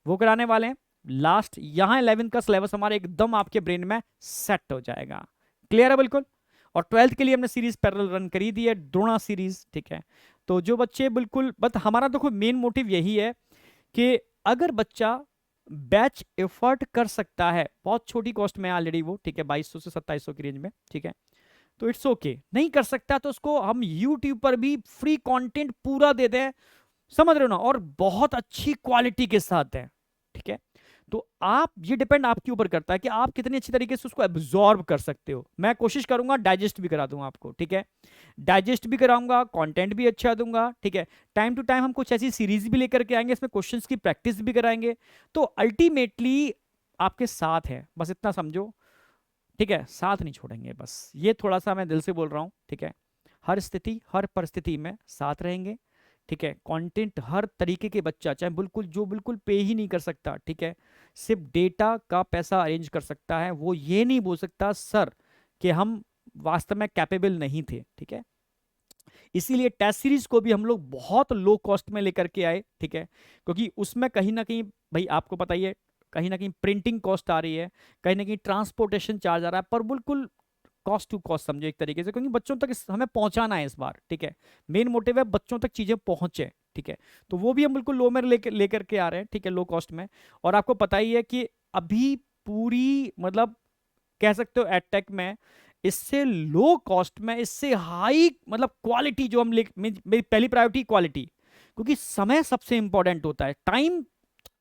वो कराने वाले हैं लास्ट। यहां 11th का सिलेबस हमारे एकदम आपके ब्रेन में सेट हो जाएगा। क्लियर है बिल्कुल। और 12th के लिए हमने सीरीज पैरेलल रन करी दी है, द्रोणा सीरीज, ठीक है। तो जो बच्चे बिल्कुल, बट हमारा देखो मेन मोटिव यही है कि अगर बच्चा बैच एफर्ट कर सकता है, बहुत छोटी कॉस्ट में ऑलरेडी वो, ठीक है, 2200 से 2700 की रेंज में, ठीक है, तो इट्स ओके। नहीं कर सकता तो उसको हम यूट्यूब पर भी फ्री कंटेंट पूरा दे दें, समझ रहे हो ना, और बहुत अच्छी क्वालिटी के साथ है, ठीक है। तो आप, ये डिपेंड आपके ऊपर करता है कि आप कितनी अच्छी तरीके से उसको एब्जॉर्ब कर सकते हो। मैं कोशिश करूंगा डाइजेस्ट भी करा दूंगा आपको, ठीक है, डाइजेस्ट भी कराऊंगा, कंटेंट भी अच्छा दूंगा, ठीक है। टाइम टू टाइम हम कुछ ऐसी सीरीज भी लेकर के आएंगे, इसमें क्वेश्चंस की प्रैक्टिस भी कराएंगे। तो अल्टीमेटली आपके साथ है, बस इतना समझो, ठीक है, साथ नहीं छोड़ेंगे, बस ये थोड़ा सा मैं दिल से बोल रहा हूं, ठीक है। हर स्थिति हर परिस्थिति में साथ रहेंगे, ठीक है। कंटेंट हर तरीके के बच्चा, चाहे बिल्कुल जो बिल्कुल पे ही नहीं कर सकता, ठीक है, सिर्फ डेटा का पैसा अरेंज कर सकता है, वो ये नहीं बोल सकता सर कि हम वास्तव में कैपेबल नहीं थे, ठीक है। इसीलिए टेस्ट सीरीज को भी हम लोग बहुत लो कॉस्ट में लेकर के आए, ठीक है, क्योंकि उसमें कहीं ना कहीं भाई आपको पता ही है, कहीं ना कहीं प्रिंटिंग कॉस्ट आ रही है, कहीं ना कहीं ट्रांसपोर्टेशन चार्ज आ रहा है, पर बिल्कुल कॉस्ट टू कॉस्ट समझो एक तरीके से, क्योंकि बच्चों तक हमें पहुंचाना है इस बार, ठीक है। मेन मोटिव है बच्चों तक चीजें पहुंचे, ठीक है। तो वो भी हम बिल्कुल लो में लेकर के आ रहे हैं, ठीक है, लो कॉस्ट में। और आपको पता ही है कि अभी पूरी मतलब कह सकते हो एडटेक में इससे लो कॉस्ट में, इससे हाई मतलब क्वालिटी जो हम मेरी पहली प्रायोरिटी क्वालिटी, क्योंकि समय सबसे इंपॉर्टेंट होता है, टाइम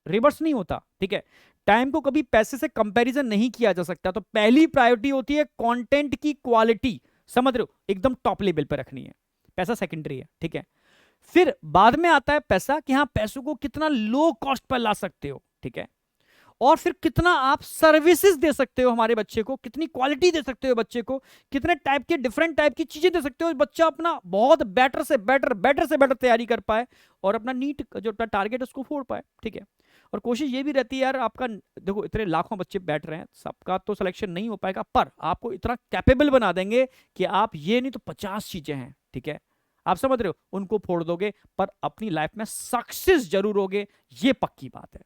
रिवर्स नहीं होता, ठीक है। टाइम को कभी पैसे से कंपैरिजन नहीं किया जा सकता, तो पहली प्रायोरिटी होती है कंटेंट की क्वालिटी, समझ रहे हो, एकदम टॉप लेवल पे रखनी है, पैसा सेकेंडरी है, ठीक है। फिर बाद में आता है पैसा, कि हाँ पैसों को कितना लो कॉस्ट पर ला सकते हो, ठीक है। और फिर कितना आप सर्विसेज दे सकते हो हमारे बच्चे को, कितनी क्वालिटी दे सकते हो बच्चे को, कितने टाइप के डिफरेंट टाइप की चीजें दे सकते हो, बच्चा अपना बहुत बेटर से बेटर तैयारी कर पाए और अपना नीट जो टारगेट उसको फोड़ पाए, ठीक है। और कोशिश ये भी रहती है यार, आपका देखो इतने लाखों बच्चे बैठ रहे हैं, सबका तो सिलेक्शन नहीं हो पाएगा, पर आपको इतना कैपेबल बना देंगे कि आप ये नहीं तो 50 चीजें हैं, ठीक है, आप समझ रहे हो, उनको फोड़ दोगे, पर अपनी लाइफ में सक्सेस जरूर होगे, ये पक्की बात है।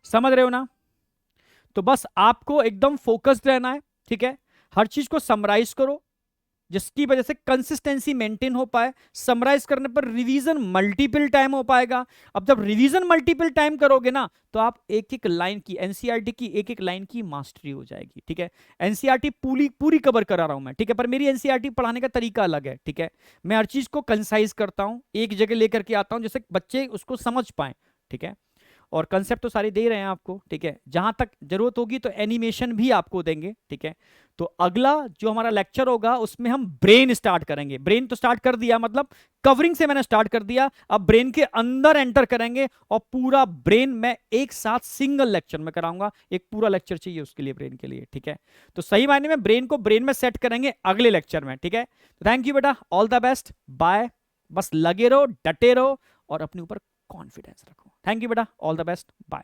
समझ रहे हो ना? तो बस आपको एकदम फोकस्ड रहना है, ठीक है। हर चीज को समराइज करो, जिसकी वजह से कंसिस्टेंसी मेंटेन हो पाए। समराइज करने पर रिवीजन मल्टीपल टाइम हो पाएगा। अब जब रिवीजन मल्टीपल टाइम करोगे ना, तो आप एक एक लाइन की, एनसीईआरटी की एक एक लाइन की मास्टरी हो जाएगी, ठीक है। एनसीईआरटी पूरी पूरी कवर करा रहा हूं मैं, ठीक है, पर मेरी एनसीईआरटी पढ़ाने का तरीका अलग है, ठीक है। मैं हर चीज को कंसाइज करता हूं, एक जगह लेकर के आता हूं, जिससे बच्चे उसको समझ पाए, ठीक है। और कंसेप्ट तो सारे दे रहे हैं आपको, ठीक है। जहां तक जरूरत होगी तो एनिमेशन भी आपको देंगे, ठीक है। तो अगला जो हमारा लेक्चर होगा उसमें हम ब्रेन स्टार्ट करेंगे। ब्रेन तो स्टार्ट कर दिया, मतलब कवरिंग से मैंने स्टार्ट कर दिया, अब ब्रेन के अंदर एंटर करेंगे और पूरा ब्रेन मैं एक साथ सिंगल लेक्चर में कराऊंगा। एक पूरा लेक्चर चाहिए उसके लिए, ब्रेन के लिए, ठीक है। तो सही मायने में ब्रेन को ब्रेन में सेट करेंगे अगले लेक्चर में, ठीक है। थैंक यू बेटा, ऑल द बेस्ट, बाय। बस लगे रहो, डटे रहो और अपने ऊपर कॉन्फिडेंस रखो। थैंक यू बेटा, ऑल द बेस्ट, बाय।